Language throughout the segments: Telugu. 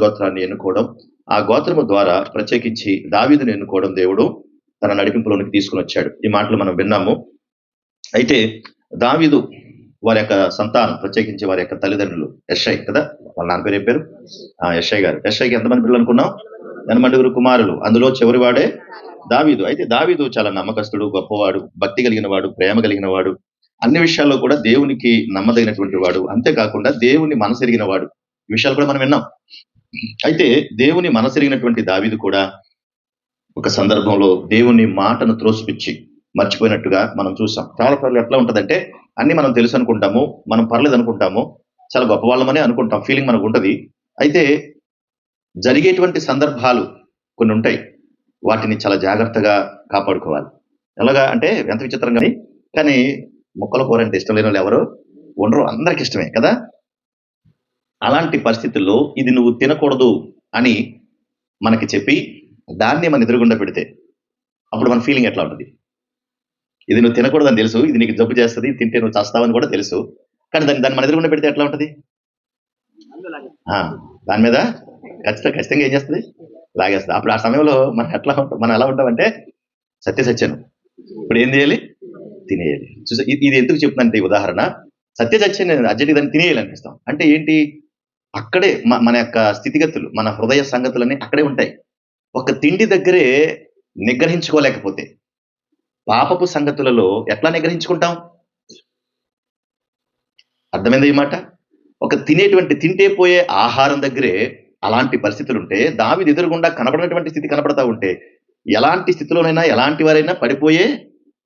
గోత్రాన్ని ఎన్నుకోవడం, ఆ గోత్రము ద్వారా ప్రత్యేకించి దావీదును ఎన్నుకోవడం దేవుడు తన నడిపింపులోనికి తీసుకుని వచ్చాడు. ఈ మాటలు మనం విన్నాము. అయితే దావీదు వారి యొక్క సంతానం, ప్రత్యేకించి వారి యొక్క తల్లిదండ్రులు యెషై కదా, వాళ్ళ నాన్న పేరు ఏం పేరు? యెషై గారు. యెషైకి ఎంతమంది పిల్లలు అనుకున్నాం? 8 కుమారులు. అందులో చివరి వాడే దావీదు. అయితే దావీదు చాలా నమ్మకస్తుడు, గొప్పవాడు, భక్తి కలిగిన వాడు, ప్రేమ కలిగిన వాడు, అన్ని విషయాల్లో కూడా దేవునికి నమ్మదగినటువంటి వాడు. అంతేకాకుండా దేవుని మనసెరిగిన వాడు. ఈ విషయాలు కూడా మనం విన్నాం. అయితే దేవుని మనసెరిగినటువంటి దావీదు కూడా ఒక సందర్భంలో దేవుని మాటను త్రోసిపుచ్చి మర్చిపోయినట్టుగా మనం చూసాం. చాలా సార్లు ఎట్లా ఉంటదంటే, అన్ని మనం తెలుసు అనుకుంటాము, మనం పర్లేదు అనుకుంటాము, చాలా గొప్పవాళ్ళమనే అనుకుంటాం, ఫీలింగ్ మనకు ఉంటది. అయితే జరిగేటువంటి సందర్భాలు కొన్ని ఉంటాయి, వాటిని చాలా జాగ్రత్తగా కాపాడుకోవాలి. ఎలాగా అంటే ఎంత విచిత్రంగా, కానీ ముక్కల కూర అంటే ఇష్టం లేని వాళ్ళు ఎవరు ఉండరు, అందరికి ఇష్టమే కదా. అలాంటి పరిస్థితుల్లో ఇది నువ్వు తినకూడదు అని మనకి చెప్పి దాన్ని మన ఎదురుగుండా పెడితే అప్పుడు మన ఫీలింగ్ ఎట్లా ఉంటుంది? ఇది నువ్వు తినకూడదని తెలుసు, ఇది నీకు జబ్బు చేస్తుంది, తింటే నువ్వు చేస్తావని కూడా తెలుసు, కానీ దాన్ని మన ఎదురుగుండా పెడితే ఎట్లా ఉంటుంది? దాని మీద ఖచ్చితంగా ఏం చేస్తుంది? లాగేస్తుంది. అప్పుడు ఆ సమయంలో మనం ఎలా ఉంటామంటే, సత్యసత్యను ఇప్పుడు ఏం చేయాలి? తినేయాలి. చూసా, ఇది ఎందుకు చెప్తుందంటే ఈ ఉదాహరణ, సత్యసత్యాన్ని అర్జెంట్గా దాన్ని తినేయాలి అనిపిస్తాం. అంటే ఏంటి? అక్కడే మన యొక్క స్థితిగతులు, మన హృదయ సంగతులన్నీ అక్కడే ఉంటాయి. ఒక తిండి దగ్గరే నిగ్రహించుకోలేకపోతే పాపపు సంగతులలో ఎట్లా నిగ్రహించుకుంటాం? అర్థమైంది ఈ మాట? ఒక తింటే పోయే ఆహారం దగ్గరే అలాంటి పరిస్థితులు ఉంటే, దావీదు ఎదురుగుండా కనబడినటువంటి స్థితి కనబడతా ఉంటే, ఎలాంటి స్థితిలోనైనా ఎలాంటి వారైనా పడిపోయే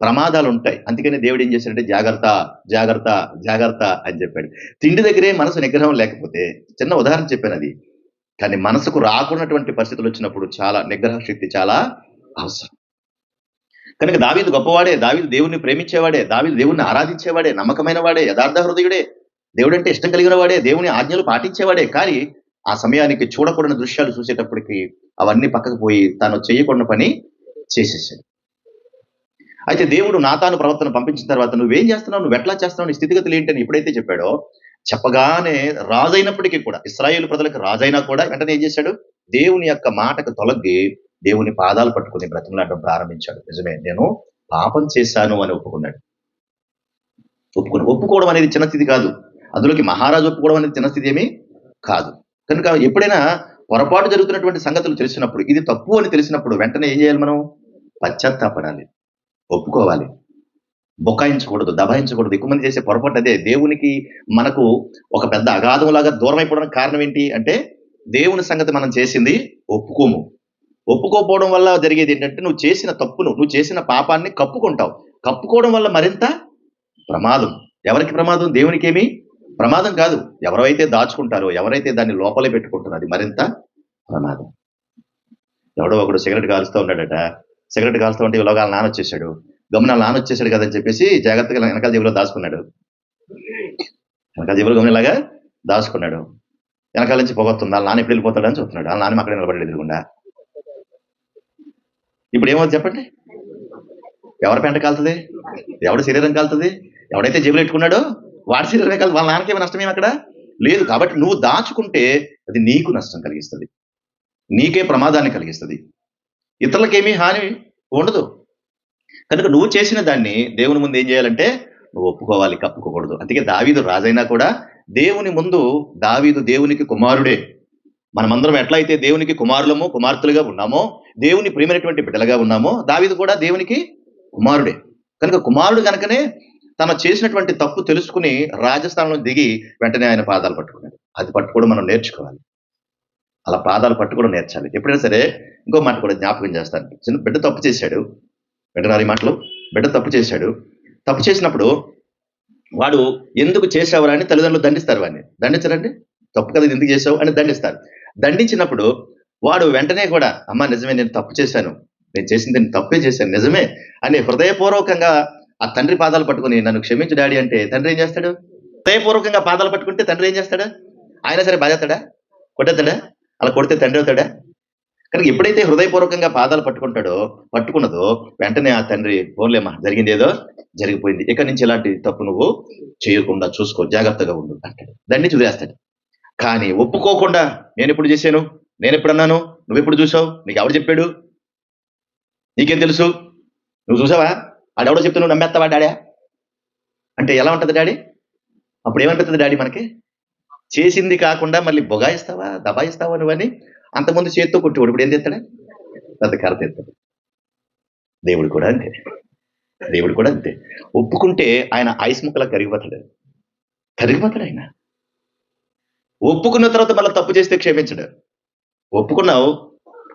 ప్రమాదాలు ఉంటాయి. అందుకని దేవుడు ఏం చేశాడంటే, జాగ్రత్త జాగ్రత్త జాగ్రత్త అని చెప్పాడు. తిండి దగ్గరే మనసు నిగ్రహం లేకపోతే, చిన్న ఉదాహరణ చెప్పాను అది, కానీ మనసుకు రాకున్నటువంటి పరిస్థితులు వచ్చినప్పుడు చాలా నిగ్రహ శక్తి చాలా అవసరం. కనుక దావీదు గొప్పవాడే, దావీదు దేవుణ్ణి ప్రేమించేవాడే, దావీదు దేవుణ్ణి ఆరాధించేవాడే, నమ్మకమైన వాడే, యథార్థ హృదయుడే, దేవుడంటే ఇష్టం కలిగిన వాడే, దేవుని ఆజ్ఞలు పాటించేవాడే. కానీ ఆ సమయానికి చూడకూడని దృశ్యాలు చూసేటప్పటికి అవన్నీ పక్కకు పోయి తాను చేయకూడని పని చేసేసాడు. అయితే దేవుడు నాతాను ప్రవర్తన పంపించిన తర్వాత నువ్వేం చేస్తున్నావు, నువ్వు ఎట్లా చేస్తున్నావు, నీ స్థితిగతులు ఏంటని ఎప్పుడైతే చెప్పాడో, చెప్పగానే రాజైనప్పటికీ కూడా, ఇశ్రాయేలు ప్రజలకు రాజైనా కూడా వెంటనే ఏం చేశాడు? దేవుని యొక్క మాటకు తొలగి దేవుని పాదాలు పట్టుకుని బ్రతిమలాడడం ప్రారంభించాడు. నిజమే, నేను పాపం చేశాను అని ఒప్పుకున్నాడు. ఒప్పుకోవడం అనేది చిన్న స్థితి కాదు, అందులోకి మహారాజు ఒప్పుకోవడం అనేది చిన్న స్థితి ఏమీ కాదు. కనుక ఎప్పుడైనా పొరపాటు జరుగుతున్నటువంటి సంగతులు తెలిసినప్పుడు, ఇది తప్పు అని తెలిసినప్పుడు వెంటనే ఏం చేయాలి? మనం పశ్చాత్తాపడాలి, ఒప్పుకోవాలి, బొకాయించకూడదు, దబాయించకూడదు. ఎక్కువ మంది చేసే పొరపాటు అదే. దేవునికి మనకు ఒక పెద్ద అగాధం లాగా దూరం అయిపోవడానికి కారణం ఏంటి అంటే, దేవుని సంగతి మనం చేసింది ఒప్పుకోము. ఒప్పుకోపోవడం వల్ల జరిగేది ఏంటంటే, నువ్వు చేసిన తప్పును, నువ్వు చేసిన పాపాన్ని కప్పుకుంటావు. కప్పుకోవడం వల్ల మరింత ప్రమాదం. ఎవరికి ప్రమాదం? దేవునికేమీ ప్రమాదం కాదు. ఎవరైతే దాచుకుంటారో, ఎవరైతే దాన్ని లోపలే పెట్టుకుంటారో అది మరింత ప్రమాదం. ఎవడో ఒకడు సిగరెట్ కాలుస్తూ ఉన్నాడట. సిగరెట్ కాలుస్తూ ఉంటే ఇలాగా నాన్న వచ్చేసాడు. గమనాలు నాన్న వచ్చేసాడు కదని చెప్పేసి జాగ్రత్తగా వెనకాల జేబులో దాచుకున్నాడు. వెనకాల జేబులో గమనిలాగా దాచుకున్నాడు. వెనకాల నుంచి పొగొస్తుంది. వాళ్ళ నాన్న ఎప్పుడు వెళ్ళిపోతాడని చూస్తున్నాడు. వాళ్ళ నాన్న అక్కడే నిలబడి ఎదురుగుండా. ఇప్పుడు ఏమవుతుంది చెప్పండి? ఎవరి పెంట కాలుతుంది? ఎవడి శరీరం కాలుతుంది? ఎవడైతే జేబులు పెట్టుకున్నాడో వాడి శరీరమే కాదు. వాళ్ళ నాన్నకేమో నష్టమేమి అక్కడ లేదు. కాబట్టి నువ్వు దాచుకుంటే అది నీకు నష్టం కలిగిస్తుంది, నీకే ప్రమాదాన్ని కలిగిస్తుంది, ఇతరులకేమీ హాని ఉండదు. కనుక నువ్వు చేసిన దాన్ని దేవుని ముందు ఏం చేయాలంటే నువ్వు ఒప్పుకోవాలి, కప్పుకోకూడదు. అందుకే దావీదు రాజైనా కూడా దేవుని ముందు దావీదు దేవునికి కుమారుడే. మనమందరం ఎట్లయితే దేవునికి కుమారులము కుమార్తెలుగా ఉన్నామో, దేవుని ప్రియమైనటువంటి బిడ్డలుగా ఉన్నామో, దావీదు కూడా దేవునికి కుమారుడే. కనుక కుమారుడు కనుకనే తను చేసినటువంటి తప్పు తెలుసుకుని రాజస్థానంలో దిగి వెంటనే ఆయన పాదాలు పట్టుకున్నాడు. అది పట్టుకోవడం మనం నేర్చుకోవాలి. అలా పాదాలు పట్టుకోవడం నేర్చాలి. ఎప్పుడైనా సరే ఇంకో మాట కూడా జ్ఞాపకం చేస్తాను. చిన్న బిడ్డ తప్పు చేశాడు, వింటున్నారు ఈ మాటలు? బిడ్డ తప్పు చేశాడు. తప్పు చేసినప్పుడు వాడు ఎందుకు చేసావురా అని తల్లిదండ్రులు దండిస్తారు. వాడిని దండించరండి, తప్పు కదా ఎందుకు చేసావు అని దండిస్తారు. దండించినప్పుడు వాడు వెంటనే కూడా అమ్మ నిజమే, నేను తప్పు చేశాను, నేను చేసింది నేను తప్పే చేశాను నిజమే అని హృదయపూర్వకంగా ఆ తండ్రి పాదాలు పట్టుకుని నన్ను క్షమించు డాడీ అంటే తండ్రి ఏం చేస్తాడు? హృదయపూర్వకంగా పాదాలు పట్టుకుంటే తండ్రి ఏం చేస్తాడు? ఆయన సరే బాధేస్తాడా? కొట్టేస్తాడా? అలా కొడితే తండ్రి అవుతాడా? కనుక ఎప్పుడైతే హృదయపూర్వకంగా పాదాలు పట్టుకున్నదో వెంటనే ఆ తండ్రి పోన్లేమ్మా, జరిగింది ఏదో జరిగిపోయింది, ఇక్కడి నుంచి ఇలాంటి తప్పు నువ్వు చేయకుండా చూసుకో, జాగ్రత్తగా ఉండు అంటాడు. దండించి వదిలేస్తాడు. కానీ ఒప్పుకోకుండా నేను ఎప్పుడు చేశాను, నేను ఎప్పుడు అన్నాను, నువ్వెప్పుడు చూసావు, నీకు ఎవడు చెప్పాడు, నీకేం తెలుసు, నువ్వు చూసావా, ఆడెవడో చెప్తే నువ్వు నమ్మేస్తావా డాడీ అంటే ఎలా ఉంటుంది డాడీ? అప్పుడు ఏమనిపిస్తుంది డాడీ మనకి? చేసింది కాకుండా మళ్ళీ బొగాయిస్తావా, దబాయిస్తావా నువ్వని అంతకుముందు చేత్తో కొట్టేవాడు ఇప్పుడు ఏం చేస్తాడా? పెద్ద కర్ర తెస్తాడు. దేవుడు కూడా అంతే, దేవుడు కూడా అంతే. ఒప్పుకుంటే ఆయన ఐస్ ముక్కలా కరిగిపోతాడు ఆయన. ఒప్పుకున్న తర్వాత మళ్ళీ తప్పు చేస్తే క్షమించడు. ఒప్పుకున్నావు,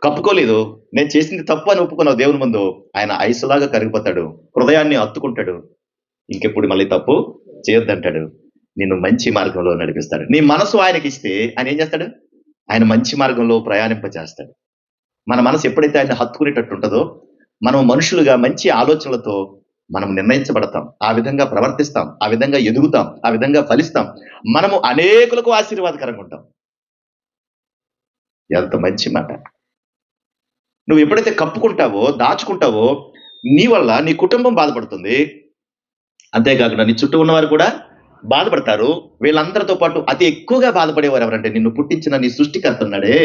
కప్పుకోలేదు, నేను చేసింది తప్పు అని ఒప్పుకున్నావు దేవుని ముందు, ఆయన ఐస్ లాగా కరిగిపోతాడు, హృదయాన్ని అత్తుకుంటాడు, ఇంకెప్పుడు మళ్ళీ తప్పు చేయొద్దంటాడు, నిన్ను మంచి మార్గంలో నడిపిస్తాడు. నీ మనసు ఆయనకి ఇస్తే ఆయన ఏం చేస్తాడు? ఆయన మంచి మార్గంలో ప్రయాణింపచేస్తాడు. మన మనసు ఎప్పుడైతే ఆయన హత్తుకునేటట్టు ఉంటుందో, మనం మనుషులుగా మంచి ఆలోచనలతో మనం నిర్ణయించబడతాం, ఆ విధంగా ప్రవర్తిస్తాం, ఆ విధంగా ఎదుగుతాం, ఆ విధంగా ఫలిస్తాం, మనము అనేకులకు ఆశీర్వాదకరంగా ఉంటాం. ఎంత మంచి మాట. నువ్వు ఎప్పుడైతే కప్పుకుంటావో, దాచుకుంటావో, నీ వల్ల నీ కుటుంబం బాధపడుతుంది, అంతేకాకుండా నీ చుట్టూ ఉన్నవారు కూడా బాధపడతారు. వీళ్ళందరితో పాటు అతి ఎక్కువగా బాధపడేవారు ఎవరంటే, నిన్ను పుట్టించిన నీ సృష్టికర్త ఉన్నాడే,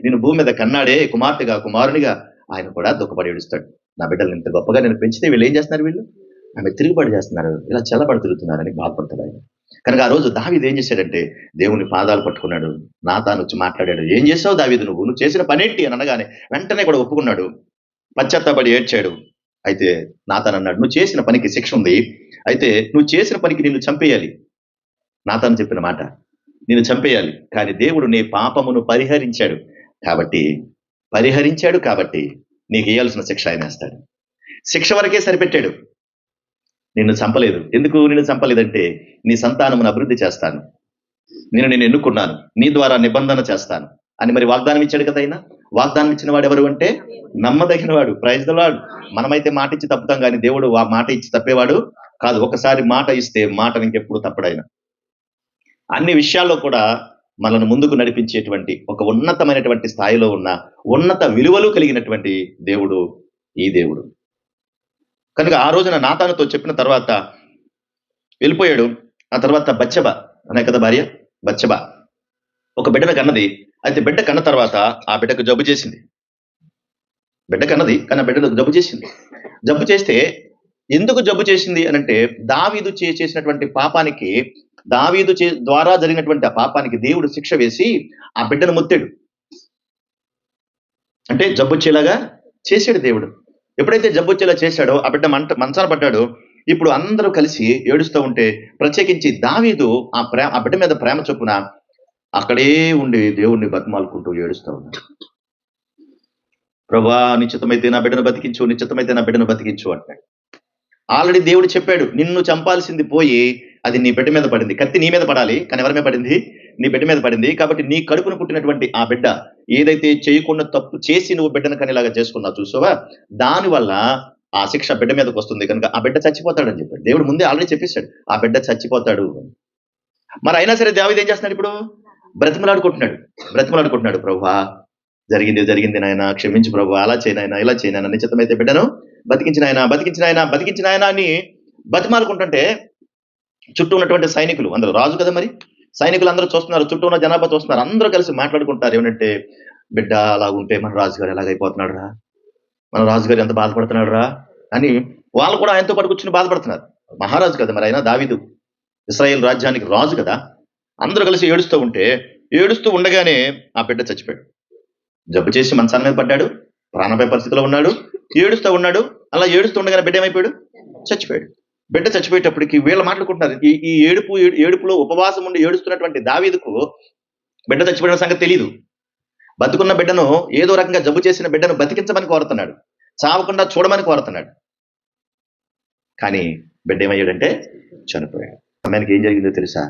నిన్ను భూమి మీద కన్నాడే, కుమార్తెగా కుమారునిగా, ఆయన కూడా దుఃఖపడి ఏడుస్తాడు. నా బిడ్డలు ఇంత గొప్పగా నేను పెంచితే వీళ్ళు ఏం చేస్తున్నారు, వీళ్ళు ఆమె తిరుగుబాటు చేస్తున్నారు, ఇలా చల్లబడి తిరుగుతున్నారని బాధపడతాడు ఆయన. కనుక ఆ రోజు దావీదు ఏం చేశాడంటే, దేవుని పాదాలు పట్టుకున్నాడు, నాతాను వచ్చి మాట్లాడాడు. ఏం చేసావు దావీదు, నువ్వు చేసిన పనేంటి అని అనగానే వెంటనే కూడా ఒప్పుకున్నాడు, పశ్చాత్తాపడి ఏడ్చాడు. అయితే నాతాను అన్నాడు, నువ్వు చేసిన పనికి శిక్ష ఉంది, అయితే నువ్వు చేసిన పనికి నిన్ను చంపేయాలి. నాతాను చెప్పిన మాట, నిన్ను చంపేయాలి, కానీ దేవుడు నీ పాపమును పరిహరించాడు కాబట్టి నీకు వేయాల్సిన శిక్ష ఆయన వేస్తాడు. శిక్ష వరకే సరిపెట్టాడు, నిన్ను చంపలేదు. ఎందుకు నిన్ను చంపలేదంటే, నీ సంతానమును అభివృద్ధి చేస్తాను, నేను ఎన్నుకున్నాను, నీ ద్వారా నిబంధన చేస్తాను అని మరి వాగ్దానం ఇచ్చాడు కదా ఆయన. వాగ్దానం ఇచ్చిన వాడు ఎవరు అంటే నమ్మదగిన వాడు. Praise the Lord. మనమైతే మాట ఇచ్చి తప్పుతాం, కానీ దేవుడు ఆ మాట ఇచ్చి తప్పేవాడు కాదు. ఒకసారి మాట ఇస్తే మాటను ఇంకెప్పుడు తప్పడాయన. అన్ని విషయాల్లో కూడా మనల్ని ముందుకు నడిపించేటువంటి ఒక ఉన్నతమైనటువంటి స్థాయిలో ఉన్న ఉన్నత విలువలు కలిగినటువంటి దేవుడు ఈ దేవుడు. కనుక ఆ రోజున నాతానుతో చెప్పిన తర్వాత వెళ్ళిపోయాడు. ఆ తర్వాత బత్షెబ అనే కదా భార్య, బత్షెబ ఒక బిడ్డను కన్నది. అయితే బిడ్డ కన్న తర్వాత ఆ బిడ్డకు జబ్బు చేసింది. బిడ్డ కన్నది, కానీ ఆ బిడ్డకు జబ్బు చేసింది. జబ్బు చేస్తే ఎందుకు జబ్బు చేసింది అనంటే, దావీదు చేసినటువంటి పాపానికి, దావీదు ద్వారా జరిగినటువంటి ఆ పాపానికి దేవుడు శిక్ష వేసి ఆ బిడ్డను ముత్తాడు. అంటే జబ్బు వచ్చేలాగా చేశాడు దేవుడు. ఎప్పుడైతే జబ్బు వచ్చేలా చేశాడో ఆ బిడ్డ మంచాన పడ్డాడు. ఇప్పుడు అందరూ కలిసి ఏడుస్తూ ఉంటే, ప్రత్యేకించి దావీదు ఆ బిడ్డ మీద ప్రేమ చొప్పున అక్కడే ఉండి దేవుణ్ణి బతిమాలుకుంటూ ఏడుస్తూ ఉన్నాడు. ప్రభా, నిశ్చితమైతే నా బిడ్డను బతికించు, నిశ్చితమైతే నా బిడ్డను బతికించు అంటాడు. ఆల్రెడీ దేవుడు చెప్పాడు, నిన్ను చంపాల్సింది పోయి అది నీ బిడ్డ మీద పడింది. కత్తి నీ మీద పడాలి, కానీ ఎవరి మీద పడింది? నీ బిడ్డ మీద పడింది. కాబట్టి నీ కడుపును పుట్టినటువంటి ఆ బిడ్డ ఏదైతే చేయకుండా తప్పు చేసి నువ్వు బిడ్డను కనేలాగా చేసుకున్నావు చూసావా, దానివల్ల ఆ శిక్ష బిడ్డ మీదకి వస్తుంది. కనుక ఆ బిడ్డ చచ్చిపోతాడని చెప్పాడు దేవుడు. ముందే ఆల్రెడీ చెప్పేశాడు, ఆ బిడ్డ చచ్చిపోతాడు. మరి అయినా సరే దావీదు ఏం చేస్తున్నాడు? ఇప్పుడు బ్రతిమలాడుకుంటున్నాడు. ప్రభువా, జరిగింది నాయన, క్షమించు ప్రభు, అలా చేయనాయన, ఇలా చేయనాయన, నిశ్చితమైతే బిడ్డను బతికించిన ఆయన అని బతిమాలుకుంటుంటే చుట్టూ ఉన్నటువంటి సైనికులు అందరూ, రాజు కదా మరి, సైనికులు అందరూ చూస్తున్నారు, చుట్టూ ఉన్న జనాభా చూస్తున్నారు, అందరూ కలిసి మాట్లాడుకుంటారు. ఏమంటే, బిడ్డ అలా ఉంటే మన రాజుగారు ఎలాగైపోతున్నాడు రా, మన రాజుగారు ఎంత బాధపడుతున్నాడు రా అని వాళ్ళు కూడా ఆయనతో పాటు కూర్చుని బాధపడుతున్నారు. మహారాజు కదా మరి, ఆయన దావీదు ఇశ్రాయేల్ రాజ్యానికి రాజు కదా. అందరూ కలిసి ఏడుస్తూ ఉండగానే ఆ బిడ్డ చచ్చిపోయాడు. జబ్బు చేసి మంచాల మీద పడ్డాడు, ప్రాణాపాయ పరిస్థితిలో ఉన్నాడు, ఏడుస్తూ ఉన్నాడు. అలా ఏడుస్తూ ఉండగానే బిడ్డ ఏమైపోయాడు? చచ్చిపోయాడు. బిడ్డ చచ్చిపోయేటప్పటికి వీళ్ళు మాట్లాడుకుంటున్నారు. ఈ ఏడుపులో ఉపవాసం ఉండి ఏడుస్తున్నటువంటి దావీదుకు బిడ్డ చచ్చిపోయిన సంగతి తెలియదు. బతుకున్న బిడ్డను, ఏదో రకంగా జబ్బు చేసిన బిడ్డను బతికించమని కోరుతున్నాడు, చావకుండా చూడమని కోరుతున్నాడు. కానీ బిడ్డ ఏమయ్యాడంటే చనిపోయాడు. సమయానికి ఏం జరిగిందో తెలుసా?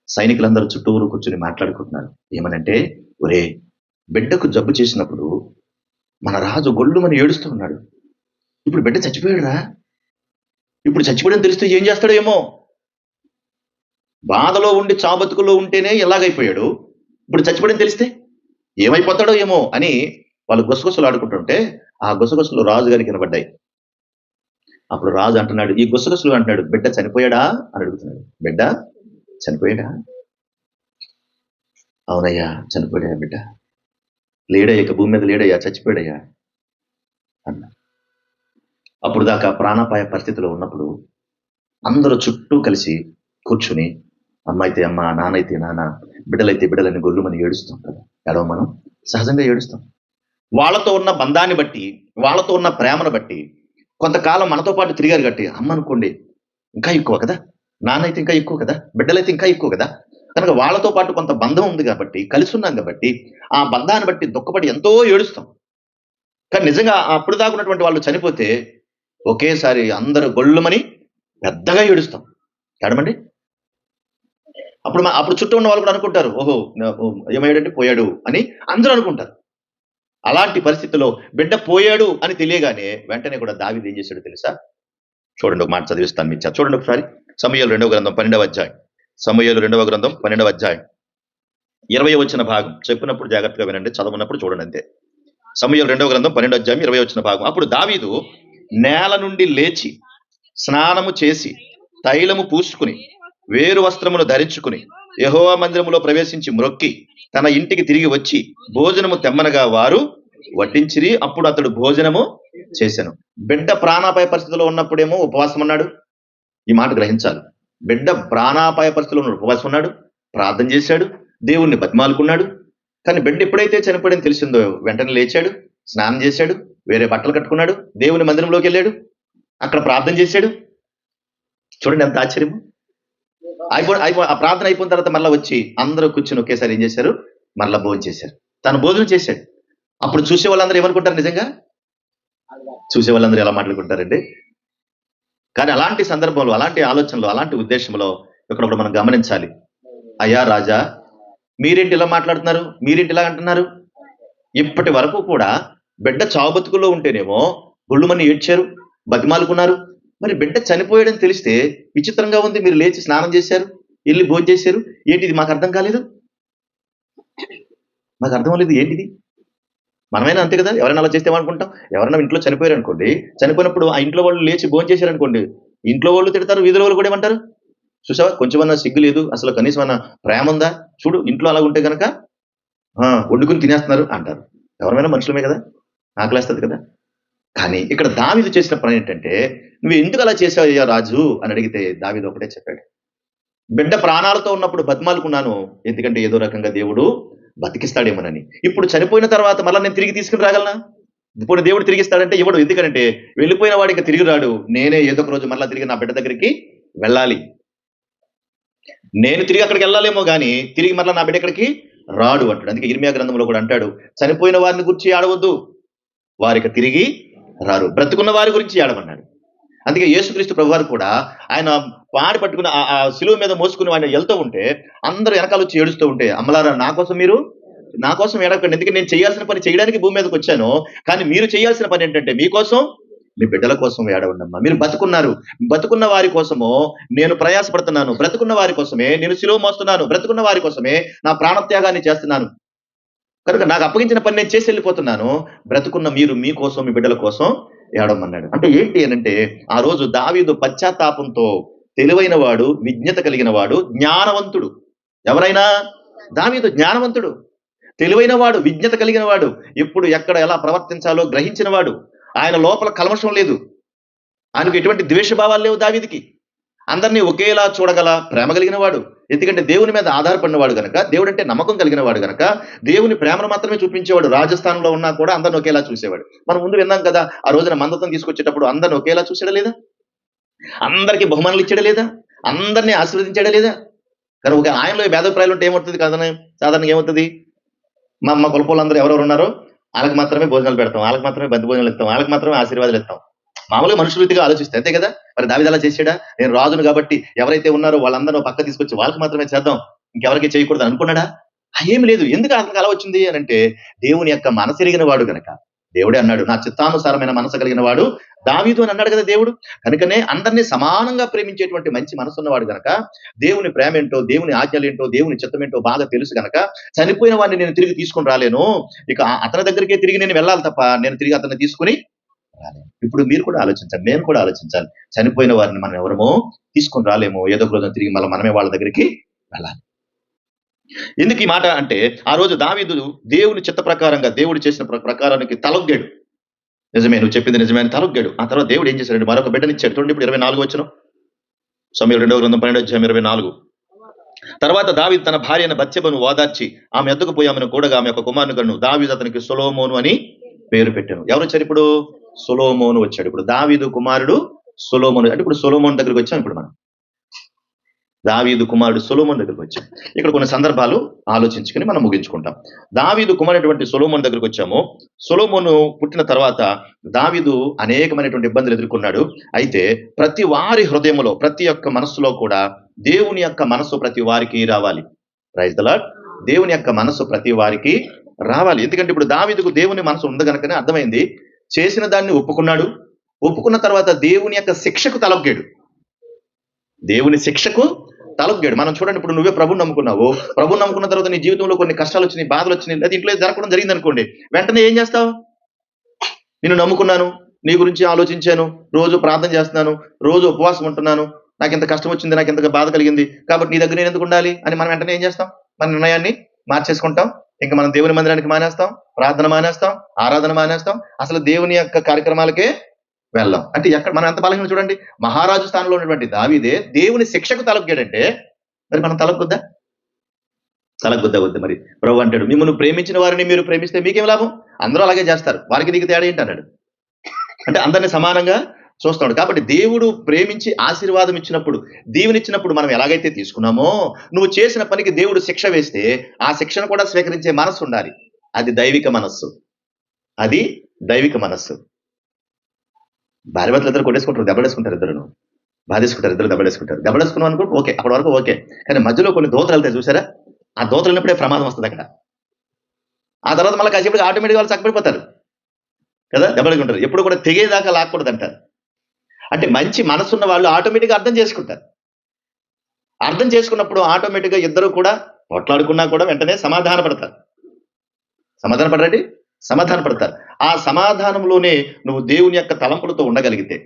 సైనికులందరూ చుట్టూరు కూర్చుని మాట్లాడుకుంటున్నారు. ఏమనంటే, ఒరే, బిడ్డకు జబ్బు చేసినప్పుడు మన రాజు గొల్లుమని ఏడుస్తూ ఉన్నాడు, ఇప్పుడు బిడ్డ చచ్చిపోయాడురా, ఇప్పుడు చచ్చిపోయాడని తెలిస్తే ఏం చేస్తాడో ఏమో, బాధలో ఉండి చాబతుకులో ఉంటేనే ఎలాగైపోయాడు, ఇప్పుడు చచ్చిపోయాడని తెలిస్తే ఏమైపోతాడో ఏమో అని వాళ్ళు గుసగుసలు ఆడుకుంటుంటే ఆ గుసగుసలు రాజు గారికి వినబడ్డాయి. అప్పుడు రాజు అంటున్నాడు, ఈ గుసగుసలు అంటున్నాడు, బిడ్డ చనిపోయాడా అని అడుగుతున్నాడు. బిడ్డ చనిపోయాడా? అవునయ్యా, చనిపోయాడయ్యా బిడ్డ, లేడయ్యా, ఇక భూమి మీద లేడయ్యా, చచ్చిపోయాడయ్యా అన్న. అప్పుడు దాకా ప్రాణాపాయ పరిస్థితిలో ఉన్నప్పుడు అందరూ చుట్టూ కలిసి కూర్చుని, అమ్మ అయితే అమ్మ, నాన్నైతే నాన్న, బిడ్డలైతే బిడ్డలని గొల్లుమని ఏడుస్తాం కదా. ఏడవ మనం సహజంగా ఏడుస్తాం. వాళ్ళతో ఉన్న బంధాన్ని బట్టి, వాళ్ళతో ఉన్న ప్రేమను బట్టి కొంతకాలం మనతో పాటు తిరిగారు గట్టి, అమ్మ అనుకోండి ఇంకా ఎక్కువ కదా, నాన్న అయితే ఇంకా ఎక్కువ కదా, బిడ్డలైతే ఇంకా ఎక్కువ కదా. కనుక వాళ్ళతో పాటు కొంత బంధం ఉంది కాబట్టి, కలిసి ఉన్నాం కాబట్టి, ఆ బంధాన్ని బట్టి దుఃఖపడి ఎంతో ఏడుస్తాం. కానీ నిజంగా అప్పుడు దాకున్నటువంటి వాళ్ళు చనిపోతే ఒకేసారి అందరూ గొల్లుమని పెద్దగా ఏడుస్తాం. ఏడమండి. అప్పుడు చుట్టూ ఉన్న వాళ్ళు కూడా అనుకుంటారు, ఓహో ఏమయ్యాడంటే పోయాడు అని అందరూ అనుకుంటారు. అలాంటి పరిస్థితిలో బిడ్డ పోయాడు అని తెలియగానే వెంటనే కూడా దావీదు ఏం చేశాడో తెలుసా? చూడండి, ఒక మాట చదివిస్తాను మీకు. చూడండి ఒకసారి, సమూయేలు 2వ గ్రంథం 12వ అధ్యాయం. సమూయేలు 2వ గ్రంథం 12వ అధ్యాయం 20వ వచన భాగం. చెప్పినప్పుడు జాగ్రత్తగా వినండి, చదవనప్పుడు చూడండి అంతే. సమూయేలు 2వ గ్రంథం 12వ అధ్యాయం 20వ వచన భాగం. అప్పుడు దావీదు నేల నుండి లేచి స్నానము చేసి తైలము పూసుకుని వేరు వస్త్రమును ధరించుకుని యెహోవా మందిరములో ప్రవేశించి మ్రొక్కి తన ఇంటికి తిరిగి వచ్చి భోజనము తెమ్మనగా వారు వడ్డించిరి. అప్పుడు అతడు భోజనము చేశాను. బిడ్డ ప్రాణాపాయ పరిస్థితిలో ఉన్నప్పుడేమో ఉపవాసం ఉన్నాడు. ఈ మాట గ్రహించాలి. బిడ్డ ప్రాణాపాయ పరిస్థితిలో ఉన్న ఉపవాసం ఉన్నాడు, ప్రార్థన చేశాడు, దేవుణ్ణి బతిమాలుకున్నాడు. కానీ బిడ్డ ఎప్పుడైతే చనిపోయాడని తెలిసిందో వెంటనే లేచాడు, స్నానం చేశాడు, వేరే బట్టలు కట్టుకున్నాడు, దేవుని మందిరంలోకి వెళ్ళాడు, అక్కడ ప్రార్థన చేశాడు. చూడండి ఎంత ఆశ్చర్యం. ఆ ప్రార్థన అయిపోయిన తర్వాత మళ్ళీ వచ్చి అందరూ కూర్చుని ఒకేసారి ఏం చేశారు, మళ్ళా భోజనం చేశారు. తను భోజనం చేశాడు. అప్పుడు చూసే వాళ్ళందరూ ఏమనుకుంటారు? నిజంగా చూసే వాళ్ళందరూ ఎలా మాట్లాడుకుంటారండి. కానీ అలాంటి సందర్భంలో, అలాంటి ఆలోచనలో, అలాంటి ఉద్దేశంలో ఇక్కడ మనం గమనించాలి. అయ్యా రాజా, మీరేంటి ఇలా మాట్లాడుతున్నారు, మీరేంటి ఇలా అంటున్నారు? ఇప్పటి వరకు కూడా బిడ్డ చావు బతుకుల్లో ఉంటేనేమో గుళ్ళుమని ఏడ్చారు, బతిమాలుకున్నారు. మరి బిడ్డ చనిపోయాడని తెలిస్తే విచిత్రంగా ఉంది. మీరు లేచి స్నానం చేశారు, వెళ్ళి భోజనం చేశారు. ఏంటిది మాకు అర్థం కాలేదు, మాకు అర్థం లేదు ఏంటిది. మనమైనా అంతే కదా, ఎవరైనా అలా చేస్తే ఏమనుకుంటాం? ఎవరైనా ఇంట్లో చనిపోయారు అనుకోండి, చనిపోయినప్పుడు ఆ ఇంట్లో వాళ్ళు లేచి భోజనం చేశారు అనుకోండి, ఇంట్లో వాళ్ళు తిడతారు, వీధిలో వాళ్ళు కూడా ఏమంటారు? చూసావా, కొంచెమన్నా సిగ్గు లేదు, అసలు కనీసం అన్న ప్రేమ ఉందా, చూడు ఇంట్లో అలా ఉంటే కనుక వండుకుని తినేస్తున్నారు అంటారు. ఎవరైనా మనుషులమే కదా, ఆకలేస్తుంది కదా. కానీ ఇక్కడ దావీదు చేసిన పని ఏంటంటే, నువ్వు ఎందుకు అలా చేసావయ్యా రాజు అని అడిగితే దావీదు ఒకటే చెప్పాడు, బిడ్డ ప్రాణాలతో ఉన్నప్పుడు బతిమాలుకున్నాను, ఎందుకంటే ఏదో రకంగా దేవుడు బతికిస్తాడేమోనని. ఇప్పుడు చనిపోయిన తర్వాత మళ్ళీ నేను తిరిగి తీసుకుని రాగలనా? ఇప్పుడు దేవుడు తిరిగిస్తాడంటే ఇవ్వడు. ఎందుకంటే వెళ్ళిపోయిన వాడు ఇంకా తిరిగి రాడు. నేనే ఏదో ఒక రోజు మళ్ళీ తిరిగి నా బిడ్డ దగ్గరికి వెళ్ళాలి. నేను తిరిగి అక్కడికి వెళ్ళాలేమో కానీ తిరిగి మళ్ళీ నా బిడ్డ ఎక్కడికి రాడు అంటాడు. అందుకే ఇర్మియా గ్రంథంలో కూడా అంటాడు, చనిపోయిన వారిని గురించి ఆడవద్దు, వారికి తిరిగి రారు, బ్రతుకున్న వారి గురించి ఏడమన్నాడు. అందుకే యేసుక్రీస్తు ప్రభువారు కూడా ఆయన పాడి పట్టుకుని ఆ శిలువ మీద మోసుకుని ఆయన వెళ్తూ ఉంటే అందరూ వెనకాల వచ్చి ఏడుస్తూ ఉంటే, అమ్మలారా నా కోసం ఏడకండి, ఎందుకంటే నేను చేయాల్సిన పని చేయడానికి భూమి మీదకి వచ్చాను. కానీ మీరు చేయాల్సిన పని ఏంటంటే మీకోసం, మీ బిడ్డల కోసం ఏడవండమ్మా. మీరు బతుకున్న వారి కోసమో నేను ప్రయాసపడుతున్నాను, బ్రతుకున్న వారి కోసమే నేను శిలువ మోస్తున్నాను, బ్రతుకున్న వారి కోసమే నా ప్రాణత్యాగాన్ని చేస్తున్నాను. కనుక నాకు అప్పగించిన పని నేను చేసి వెళ్ళిపోతున్నాను. బ్రతుకున్న మీరు మీకోసం, మీ బిడ్డల కోసం ఏడవమన్నాడు. అంటే ఏంటి అనంటే, ఆ రోజు దావీదు పశ్చాత్తాపంతో, తెలివైన వాడు, విజ్ఞత కలిగిన వాడు, జ్ఞానవంతుడు. ఎవరైనా దావీదు జ్ఞానవంతుడు, తెలివైన వాడు, విజ్ఞత కలిగిన వాడు, ఎప్పుడు ఎక్కడ ఎలా ప్రవర్తించాలో గ్రహించిన వాడు. ఆయన లోపల కల్మషం లేదు, ఆయనకు ఎటువంటి ద్వేషభావాలు లేవు. దావీదుకి అందరినీ ఒకేలా చూడగల ప్రేమ కలిగిన వాడు. ఎందుకంటే దేవుని మీద ఆధారపడిన వాడు గనక, దేవుడు అంటే నమ్మకం కలిగిన వాడు గనక దేవుని ప్రేమను మాత్రమే చూపించేవాడు. రాజస్థానంలో ఉన్నా కూడా అందరిని ఒకేలా చూసేవాడు. మనం ముందు విన్నాం కదా, ఆ రోజున మందతం తీసుకొచ్చేటప్పుడు అందరిని ఒకేలా చూసాడా లేదా? అందరికీ బహుమానాలు ఇచ్చాడా లేదా? అందరినీ ఆశీర్వదించాడా లేదా? కానీ ఒక ఆయనలో భేదప్రాయాలు ఉంటే ఏమవుతుంది కదా, సాధారణంగా ఏమవుతుంది? మా కులపోళ్ళందరూ ఎవరెవరు ఉన్నారో వాళ్ళకి మాత్రమే భోజనాలు పెడతాం, వాళ్ళకి మాత్రమే బంతి భోజనాలు ఇస్తాం, వాళ్ళకి మాత్రమే ఆశీర్వాదాలు ఇస్తాం. మామూలుగా మనుషుల రీతిగా ఆలోచిస్తే అంతే కదా. మరి దావీదు అలా చేసాడా? నేను రాజును కాబట్టి ఎవరైతే ఉన్నారో వాళ్ళందరూ పక్క తీసుకొచ్చి వాళ్ళకి మాత్రమే చేద్దాం, ఇంకెవరికి చేయకూడదు అనుకున్నాడా? ఏమి లేదు. ఎందుకు అతనికి అలా వచ్చింది అని అంటే, దేవుని యొక్క మనసు ఎరిగిన వాడు గనక. దేవుడే అన్నాడు, నా చిత్తానుసారమైన మనసు కలిగిన వాడు దావీదు అని అన్నాడు కదా దేవుడు. కనుకనే అందరినీ సమానంగా ప్రేమించేటువంటి మంచి మనసు ఉన్నవాడు గనక, దేవుని ప్రేమ ఏంటో, దేవుని ఆజ్ఞలు ఏంటో, దేవుని చిత్తం ఏంటో బాగా తెలుసు గనక, చనిపోయిన వాడిని నేను తిరిగి తీసుకుని రాలేను, ఇక అతని దగ్గరికే తిరిగి నేను వెళ్ళాలి తప్ప నేను తిరిగి అతన్ని తీసుకుని రాలేము. ఇప్పుడు మీరు కూడా ఆలోచించాలి, నేను కూడా ఆలోచించాలి. చనిపోయిన వారిని మనం ఎవరమో తీసుకొని రాలేము, ఏదో ఒక రోజున తిరిగి మళ్ళీ మనమే వాళ్ళ దగ్గరికి వెళ్ళాలి. ఎందుకు ఈ మాట అంటే ఆ రోజు దావీదు దేవుని చిత్త ప్రకారంగా దేవుడు చేసిన ప్రకారానికి తలొగ్గాడు. నిజమే, నువ్వు చెప్పింది నిజమే అని తలొగ్గాడు. ఆ తర్వాత దేవుడు ఏం చేశాడంటే మరొక బిడ్డనిచ్చాడు. చూడండి ఇప్పుడు 24 వచనం. సమూయేలు 2వ గ్రంథం 12:24. తర్వాత దావీదు తన భార్య అయిన బత్షెబను ఓదార్చి ఆమె ఎద్దుకు పోయి ఆమెను కూడగా ఆమె యొక్క కుమారుని కను దావీదు అతనికి సొలొమోను అని పేరు పెట్టాను. ఎవరు వచ్చారు ఇప్పుడు? సొలొమోను వచ్చాడు. ఇప్పుడు దావీదు కుమారుడు సొలొమోను. అంటే ఇప్పుడు సొలొమోను దగ్గరికి వచ్చాం. ఇప్పుడు మనం దావీదు కుమారుడు సొలొమోను దగ్గరికి వచ్చాం. ఇక్కడ కొన్ని సందర్భాలు ఆలోచించుకుని మనం ముగించుకుంటాం. దావీదు కుమారుడైనటువంటి సొలొమోను దగ్గరికి వచ్చాము. సొలొమోను పుట్టిన తర్వాత దావీదు అనేకమైనటువంటి ఇబ్బందులు ఎదుర్కొన్నాడు. అయితే ప్రతి వారి హృదయంలో, ప్రతి ఒక్క మనస్సులో కూడా దేవుని యొక్క మనస్సు ప్రతి వారికి రావాలి. Praise the Lord. దేవుని యొక్క మనస్సు ప్రతి వారికి రావాలి. ఎందుకంటే ఇప్పుడు దావీదుకు దేవుని మనసు ఉంది కనుకనే అర్థమైంది. చేసిన దాన్ని ఒప్పుకున్నాడు. ఒప్పుకున్న తర్వాత దేవుని యొక్క శిక్షకు తలొగ్గాడు. దేవుని శిక్షకు తలొగ్గాడు. మనం చూడండి, ఇప్పుడు నువ్వే ప్రభుని నమ్ముకున్నావు. ప్రభుని నమ్ముకున్న తర్వాత నీ జీవితంలో కొన్ని కష్టాలు వచ్చినాయి, బాధలు వచ్చినాయి, అది ఇంట్లో జరగడం జరిగింది అనుకోండి. వెంటనే ఏం చేస్తావు? నేను నమ్ముకున్నాను, నీ గురించి ఆలోచించాను, రోజు ప్రార్థన చేస్తున్నాను, రోజు ఉపవాసం ఉంటున్నాను, నాకు ఇంత కష్టం వచ్చింది, నాకు ఇంత బాధ కలిగింది, కాబట్టి నీ దగ్గర నేను ఎందుకు ఉండాలి అని మనం వెంటనే ఏం చేస్తాం? మన నిర్ణయాన్ని మార్చేసుకుంటాం. ఇంకా మనం దేవుని మందిరానికి మానేస్తాం, ప్రార్థన మానేస్తాం, ఆరాధన మానేస్తాం, అసలు దేవుని యొక్క కార్యక్రమాలకే వెళ్ళాం. అంటే ఎక్కడ మనం ఎంత బలహీన చూడండి. మహారాజు స్థానంలో ఉన్నటువంటి దావీదే దేవుని శిక్షకు తలొగ్గాడంటే మరి మనం తలొగ్గుద్దా? తలొగ్గుద్దా? వద్దు. మరి ప్రభు అంటాడు, మిమ్మల్ని ప్రేమించిన వారిని మీరు ప్రేమిస్తే మీకేం లాభం? అందరూ అలాగే చేస్తారు, వారికి నీకు తేడా ఏంటి అన్నాడు. అంటే అందరినీ సమానంగా చూస్తాడు. కాబట్టి దేవుడు ప్రేమించి ఆశీర్వాదం ఇచ్చినప్పుడు, దీవెనిచ్చినప్పుడు మనం ఎలాగైతే తీసుకున్నామో, నువ్వు చేసిన పనికి దేవుడు శిక్ష వేస్తే ఆ శిక్షను కూడా స్వీకరించే మనస్సు ఉండాలి. అది దైవిక మనస్సు. అది దైవిక మనస్సు. భార్యభర్తలు ఇద్దరు కొట్టేసుకుంటారు, దెబ్బడేసుకుంటారు, ఇద్దరు బాధేసుకుంటారు, ఇద్దరు దెబ్బడేసుకుంటారు. దెబ్బడేసుకున్నాం అనుకో ఓకే, అప్పటి వరకు ఓకే. కానీ మధ్యలో కొన్ని దోతలు వెళ్తాయి చూసారా? ఆ దోతలు వెళ్ళినప్పుడే ప్రమాదం వస్తుంది అక్కడ. ఆ తర్వాత మళ్ళీ కాసేపు ఆటోమేటిక్గా వాళ్ళు చక్కబడిపోతారు కదా, దెబ్బలుకుంటారు. ఎప్పుడు కూడా తెగేదాకా లాక్కూడదు అంటారు. అంటే మంచి మనసున్న వాళ్ళు ఆటోమేటిక్గా అర్థం చేసుకుంటారు. అర్థం చేసుకున్నప్పుడు ఆటోమేటిక్గా ఇద్దరు కూడా కొట్లాడుకున్నా కూడా వెంటనే సమాధాన పడతారు. సమాధాన పడతారు. ఆ సమాధానంలోనే నువ్వు దేవుని యొక్క తలంపులతో ఉండగలిగితే,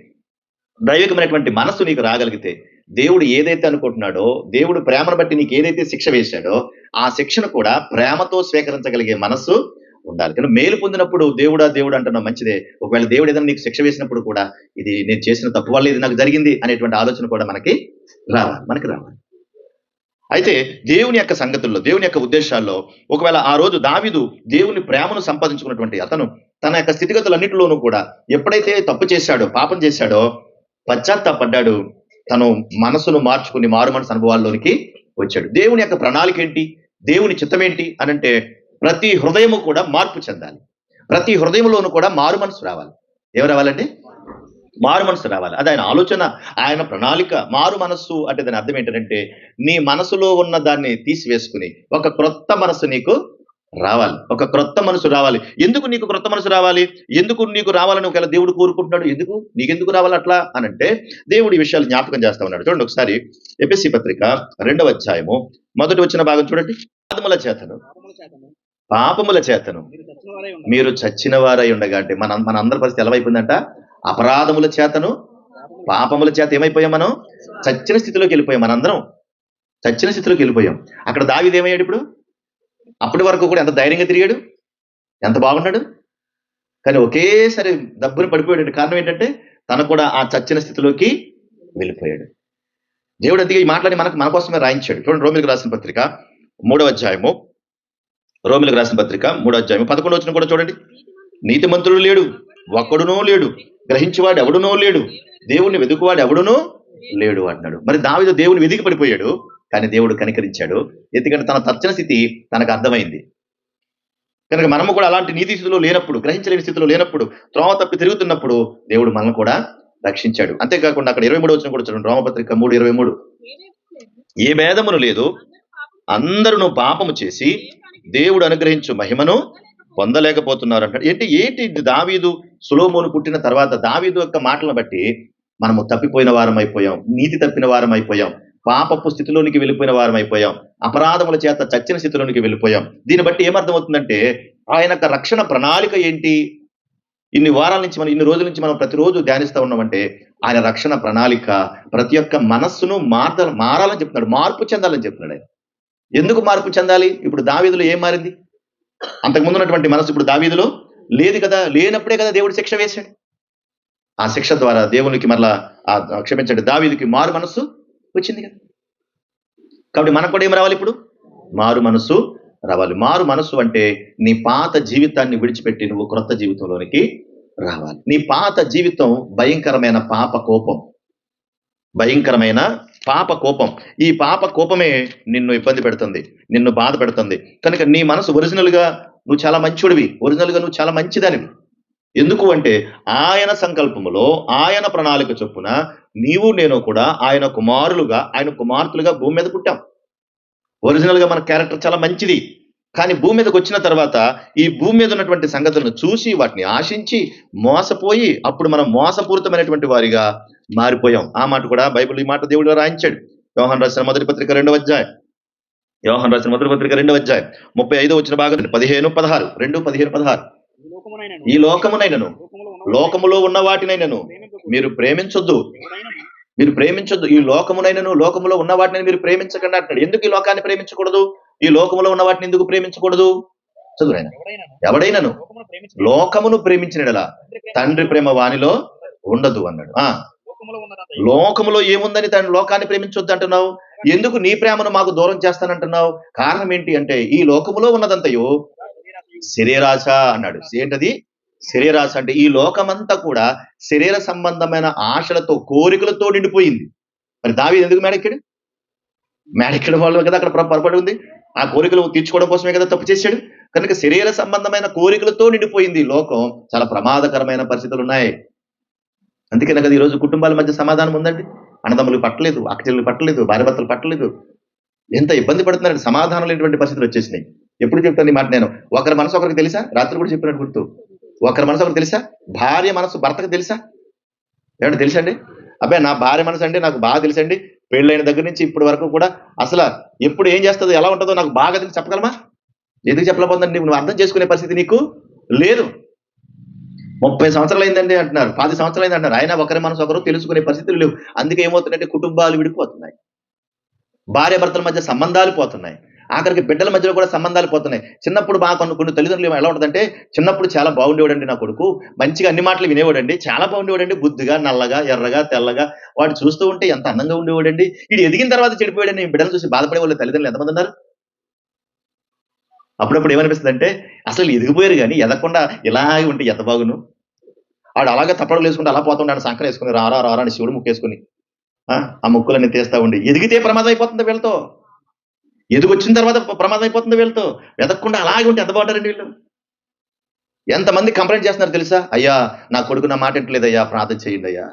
దైవికమైనటువంటి మనస్సు నీకు రాగలిగితే, దేవుడు ఏదైతే అనుకుంటున్నాడో, దేవుడు ప్రేమను బట్టి నీకు ఏదైతే శిక్ష వేశాడో ఆ శిక్షను కూడా ప్రేమతో స్వీకరించగలిగే మనస్సు ఉండాలి. కానీ మేలు పొందినప్పుడు దేవుడా దేవుడు అంటున్నావు మంచిదే. ఒకవేళ దేవుడు ఏదైనా నీకు శిక్ష వేసినప్పుడు కూడా ఇది నేను చేసిన తప్పు వల్ల ఇది నాకు జరిగింది అనేటువంటి ఆలోచన కూడా మనకి రావాలి. అయితే దేవుని యొక్క సంగతుల్లో, దేవుని యొక్క ఉద్దేశాల్లో ఒకవేళ ఆ రోజు దావీదు దేవుని ప్రేమను సంపాదించుకున్నటువంటి అతను తన యొక్క స్థితిగతులన్నిటిలోనూ కూడా ఎప్పుడైతే తప్పు చేశాడో, పాపం చేశాడో, పశ్చాత్తాపడ్డాడు, తను మనసును మార్చుకుని మారు మనసు అనుభవాల్లోనికి వచ్చాడు. దేవుని యొక్క ప్రణాళిక ఏంటి, దేవుని చిత్తం ఏంటి అనంటే ప్రతి హృదయము కూడా మార్పు చెందాలి. ప్రతి హృదయంలోనూ కూడా మారు మనసు రావాలి. ఏం రావాలండి? మారు మనసు రావాలి. అది ఆయన ఆలోచన, ఆయన ప్రణాళిక. మారు మనస్సు అంటే దాని అర్థం ఏంటంటే నీ మనసులో ఉన్న దాన్ని తీసివేసుకుని ఒక క్రొత్త మనసు నీకు రావాలి. ఒక క్రొత్త మనసు రావాలి. ఎందుకు నీకు క్రొత్త మనసు రావాలి? ఎందుకు నీకు రావాలని ఒకవేళ దేవుడు కోరుకుంటున్నాడు? నీకెందుకు రావాలి అట్లా అనంటే దేవుడు ఈ విషయాలు జ్ఞాపకం చేస్తా ఉన్నాడు. చూడండి ఒకసారి ఎఫెసీ పత్రిక 2వ అధ్యాయము మొదటి వచ్చిన భాగం చూడండి. పాపముల చేతను మీరు చచ్చిన వారై ఉండగా, అంటే మన అందరి పరిస్థితి ఎలా అయిపోయిందంట? అపరాధముల చేతను, పాపముల చేత ఏమైపోయాం? మనం చచ్చిన స్థితిలోకి వెళ్ళిపోయాం. మనందరం చచ్చిన స్థితిలోకి వెళ్ళిపోయాం. అక్కడ దావీదు ఏమయ్యాడు? ఇప్పుడు అప్పటి వరకు కూడా ఎంత ధైర్యంగా తిరిగాడు, ఎంత బాగున్నాడు. కానీ ఒకేసారి దబ్బుని పడిపోయాడు. కారణం ఏంటంటే తను కూడా ఆ చచ్చిన స్థితిలోకి వెళ్ళిపోయాడు. దేవుడు అందుకే ఈ మాటలని మన కోసమే రాయించాడు. చూడండి రోమిలకు రాసిన పత్రిక 3వ అధ్యాయము, రోమిలకు రాసిన పత్రిక 3వ అధ్యాయము 11వ వచనం కూడా చూడండి. నీతిమంతుడు లేడు, ఒక్కడునో లేడు, గ్రహించేవాడు ఎవడునో లేడు, దేవుణ్ణి వెతుకువాడు ఎవడునో లేడు అంటున్నాడు. మరి దావీదు దేవుని వెతికి పడిపోయాడు, కానీ దేవుడు కనికరించాడు. ఎందుకంటే తన తచ్చన స్థితి తనకు అర్థమైంది. కనుక మనము కూడా అలాంటి నీతి స్థితిలో లేనప్పుడు, గ్రహించలేని స్థితిలో లేనప్పుడు, త్రోవ తప్పి తిరుగుతున్నప్పుడు దేవుడు మనల్ని కూడా రక్షించాడు. అంతేకాకుండా అక్కడ 23వ వచనం కూడా చూడండి, రోమపత్రిక 3:23. ఏ భేదమును లేదు, అందరూ పాపము చేసి దేవుడు అనుగ్రహించు మహిమను పొందలేకపోతున్నారు అంటాడు. ఏంటి దావీదు సొలొమోను పుట్టిన తర్వాత దావీదు యొక్క మాటలను బట్టి మనము తప్పిపోయిన వారం అయిపోయాం, నీతి తప్పిన వారం అయిపోయాం, పాపపు స్థితిలోనికి వెళ్ళిపోయిన వారం అయిపోయాం, అపరాధముల చేత చచ్చిన స్థితిలోనికి వెళ్ళిపోయాం. దీన్ని బట్టి ఏమర్థమవుతుందంటే ఆయన యొక్క రక్షణ ప్రణాళిక ఏంటి? ఇన్ని వారాల నుంచి మనం, ఇన్ని రోజుల నుంచి మనం ప్రతిరోజు ధ్యానిస్తూ ఉన్నామంటే ఆయన రక్షణ ప్రణాళిక ప్రతి ఒక్క మనస్సును మారాలని చెప్తున్నాడు, మార్పు చెందాలని చెప్తున్నాడు. ఎందుకు మార్పు చెందాలి? ఇప్పుడు దావీదులో ఏం మారింది? అంతకుముందు ఉన్నటువంటి మనసు ఇప్పుడు దావీదులో లేదు కదా. లేనప్పుడే కదా దేవుడు శిక్ష వేశాడు. ఆ శిక్ష ద్వారా దేవునికి మరలా క్షమించండి, దావీదుకి మారు మనస్సు వచ్చింది కదా. కాబట్టి మనకు కూడా ఏం రావాలి? ఇప్పుడు మారు మనస్సు రావాలి. మారు మనస్సు అంటే నీ పాత జీవితాన్ని విడిచిపెట్టి నువ్వు క్రొత్త జీవితంలోనికి రావాలి. నీ పాత జీవితం భయంకరమైన పాప కోపం, భయంకరమైన పాప కోపం. ఈ పాప కోపమే నిన్ను ఇబ్బంది పెడుతుంది, నిన్ను బాధ పెడుతుంది. కనుక నీ మనసు ఒరిజినల్ గా నువ్వు చాలా మంచోడివి, ఒరిజినల్ గా నువ్వు చాలా మంచిదానివి. ఎందుకు అంటే ఆయన సంకల్పములో, ఆయన ప్రణాళిక చొప్పున నీవు నేను కూడా ఆయన కుమారులుగా, ఆయన కుమార్తెలుగా భూమి మీద పుట్టాం. ఒరిజినల్ గా మన క్యారెక్టర్ చాలా మంచిది. కానీ భూమి మీదకి వచ్చిన తర్వాత ఈ భూమి మీద ఉన్నటువంటి సంగతులను చూసి వాటిని ఆశించి మోసపోయి అప్పుడు మనం మోసపూరితమైనటువంటి వారిగా మారిపోయాం. ఆ మాట కూడా బైబిల్ ఈ మాట దేవుడు రాయించాడు. యోహాను రాసిన మొదటి పత్రిక 2వ అధ్యాయం, యోహాను రాసిన మొదటి పత్రిక 2వ అధ్యాయం 35 వచ్చిన భాగం 15-16, 2:15-16. ఈ లోకమునైనను లోకములో ఉన్న వాటినైనను మీరు ప్రేమించొద్దు, మీరు ప్రేమించొద్దు. ఈ లోకమునైనను లోకములో ఉన్న వాటిని మీరు ప్రేమించకండి అంటాడు. ఎందుకు ఈ లోకాన్ని ప్రేమించకూడదు? ఈ లోకములో ఉన్న వాటిని ఎందుకు ప్రేమించకూడదు? చదువు ఆయన. ఎవడైనను లోకమును ప్రేమించిన తండ్రి ప్రేమ వానిలో ఉండదు అన్నాడు. లోకములో ఏముందని తండ్రి లోకాన్ని ప్రేమించొద్దు అంటున్నావు? ఎందుకు నీ ప్రేమను మాకు దూరం చేస్తానంటున్నావు? కారణం ఏంటి అంటే ఈ లోకములో ఉన్నదంతయో శరీరాశ అన్నాడు. ఏంటది? శరీరాశ అంటే ఈ లోకమంతా కూడా శరీర సంబంధమైన ఆశలతో, కోరికలతో నిండిపోయింది. మరి దావీదు ఎందుకు మేడెక్కాడు? మేడెక్కడం వల్ల కదా అక్కడ పొరపాటు ఉంది. ఆ కోరికలు తీర్చుకోవడం కోసమే కదా తప్పు చేశాడు. కనుక శరీర సంబంధమైన కోరికలతో నిండిపోయింది ఈ లోకం. చాలా ప్రమాదకరమైన పరిస్థితులు ఉన్నాయి. అందుకనే కదా ఈరోజు కుటుంబాల మధ్య సమాధానం ఉందండి. అన్నదమ్ములు పట్టలేదు, అక్కచెల్లెలు పట్టలేదు, భార్యభర్తలు పట్టలేదు. ఎంత ఇబ్బంది పడుతున్నారండి. సమాధానం లేనటువంటి పరిస్థితులు వచ్చేసినాయి. ఎప్పుడు చెప్తాను ఈ మాట నేను? ఒకరి మనసు ఒకరికి తెలుసా? రాత్రి కూడా చెప్పినట్టు గుర్తు. ఒకరి మనసు ఒకరికి తెలుసా? భార్య మనసు భర్తకు తెలుసా? ఏమంటే తెలుసండి? అబ్బాయి నా భార్య మనసు అంటే నాకు బాగా తెలుసండి. పెళ్ళైన దగ్గర నుంచి ఇప్పటి వరకు కూడా అసలు ఎప్పుడు ఏం చేస్తుందో, ఎలా ఉంటుందో నాకు బాగా తెలిసి చెప్పగలమా? ఎందుకు చెప్పలేకపోతుందండి? నువ్వు అర్థం చేసుకునే పరిస్థితి నీకు లేదు. 30 సంవత్సరాలు అయిందండి అంటున్నారు, 10 సంవత్సరాలు అయింది అంటున్నారు. అయినా ఒకరి మనసు ఒకరు తెలుసుకునే పరిస్థితులు లేవు. అందుకే ఏమవుతుందంటే కుటుంబాలు విడిపోతున్నాయి, భార్య భర్తల మధ్య సంబంధాలు పోతున్నాయి, ఆఖరికి బిడ్డల మధ్యలో కూడా సంబంధాలు పోతున్నాయి. చిన్నప్పుడు బాగా కొన్ని తల్లిదండ్రులు ఎలా ఉంటుందంటే, చిన్నప్పుడు చాలా బాగుండేవాడండి నా కొడుకు, మంచిగా అన్ని మాటలు వినేవాడండి, చాలా బాగుండేవాడండి, బుద్ధిగా, నల్లగా, ఎర్రగా, తెల్లగా, వాడు చూస్తూ ఉంటే ఎంత అందంగా ఉండేవాడండి. ఇది ఎదిగిన తర్వాత చెడిపోయాడని బిడ్డలు చూసి బాధపడే వాళ్ళు తల్లిదండ్రులు ఎంతమంది ఉన్నారు? అప్పుడప్పుడు ఏమనిపిస్తుంది అంటే అసలు ఎదిగిపోయారు కానీ ఎదగకుండా ఇలాగే ఉంటే ఎంత బాగును. వాడు అలాగే తప్పడలు వేసుకుంటే అలా పోతుండే, సంకర వేసుకుని రారా రారా అని శివుడు ముక్కేసుకుని ఆ ముక్కులన్నీ తీస్తా ఉండి ఎదిగితే ప్రమాదం అయిపోతుంది వీళ్ళతో. ఎదిగొచ్చిన తర్వాత ప్రమాదం అయిపోతుంది వీళ్ళతో. వెతకకుండా అలాగే ఉంటే ఎంత బాగుంటారండి వీళ్ళు. ఎంతమంది కంప్లైంట్ చేస్తున్నారు తెలుసా? అయ్యా నా కొడుకు నా మాట వింటలేదయ్యా, ప్రార్థన చేయండి అయ్యా.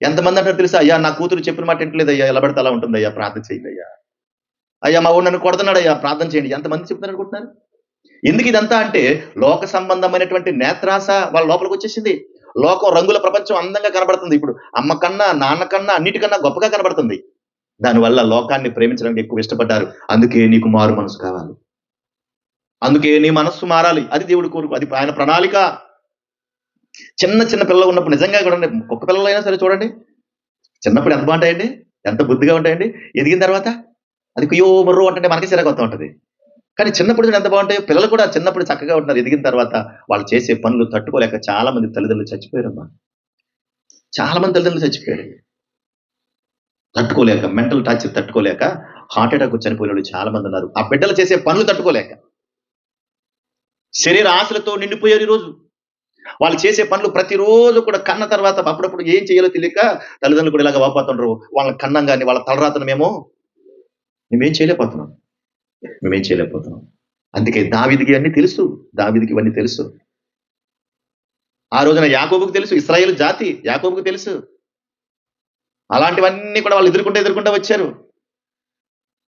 ఎంతమంది అంటారు తెలుసా? అయ్యా నా కూతురు చెప్పిన మాట వింటలేదయ్యా, ఎలా పడితే అలా ఉంటుందయ్యా, ప్రార్థన చేయండి అయ్యా. అయ్యా మా ఊరు నన్ను కొడుతున్నాడయ్యా, ప్రార్థన చేయండి. ఎంతమంది చెప్తున్నారు అనుకుంటున్నారు? ఎందుకు ఇదంతా అంటే లోక సంబంధమైనటువంటి నేత్రాస వాళ్ళ లోపలికి వచ్చేసింది. లోకం, రంగుల ప్రపంచం అందంగా కనబడుతుంది. ఇప్పుడు అమ్మ కన్నా, నాన్న కన్నా, అన్నిటికన్నా గొప్పగా కనబడుతుంది. దానివల్ల లోకాన్ని ప్రేమించడానికి ఎక్కువ ఇష్టపడ్డారు. అందుకే నీకు మారు మనసు కావాలి, అందుకే నీ మనస్సు మారాలి. అది దేవుడి కోరిక, అది ఆయన ప్రణాళిక. చిన్న చిన్న పిల్లలు ఉన్నప్పుడు నిజంగా కూడా ఒక్క పిల్లలైనా సరే చూడండి, చిన్నప్పుడు ఎంత బాగుంటాయండి, ఎంత బుద్ధిగా ఉంటాయండి. ఎదిగిన తర్వాత అది కుయ్యో మర్రో అంటే మనకి సిరగొత్తా ఉంటుంది. కానీ చిన్నప్పుడు ఎంత బాగుంటాయో. పిల్లలు కూడా చిన్నప్పుడు చక్కగా ఉంటున్నారు, ఎదిగిన తర్వాత వాళ్ళు చేసే పనులు తట్టుకోలేక చాలా మంది తల్లిదండ్రులు చచ్చిపోయారమ్మా. చాలా మంది తల్లిదండ్రులు చచ్చిపోయారు తట్టుకోలేక, మెంటల్ టార్చర్ తట్టుకోలేక, హార్ట్ అటాక్ చనిపోయిన వాళ్ళు చాలా మంది ఉన్నారు. ఆ బిడ్డలు చేసే పనులు తట్టుకోలేక శరీర ఆశలతో నిండిపోయారు. ఈరోజు వాళ్ళు చేసే పనులు ప్రతిరోజు కూడా కన్న తర్వాత అప్పుడప్పుడు ఏం చేయాలో తెలియక తల్లిదండ్రులు కూడా ఇలాగ వాపోతుండ్రు. వాళ్ళ కన్నం కానీ వాళ్ళ తలరాతను మేమేం చేయలేకపోతున్నాం. అందుకే దావీదుకి అన్ని తెలుసు, దావీదుకి ఇవన్నీ తెలుసు. ఆ రోజున యాకోబుకు తెలుసు, ఇశ్రాయేలు జాతి యాకోబుకు తెలుసు. అలాంటివన్నీ కూడా వాళ్ళు ఎదుర్కొంటూ వచ్చారు.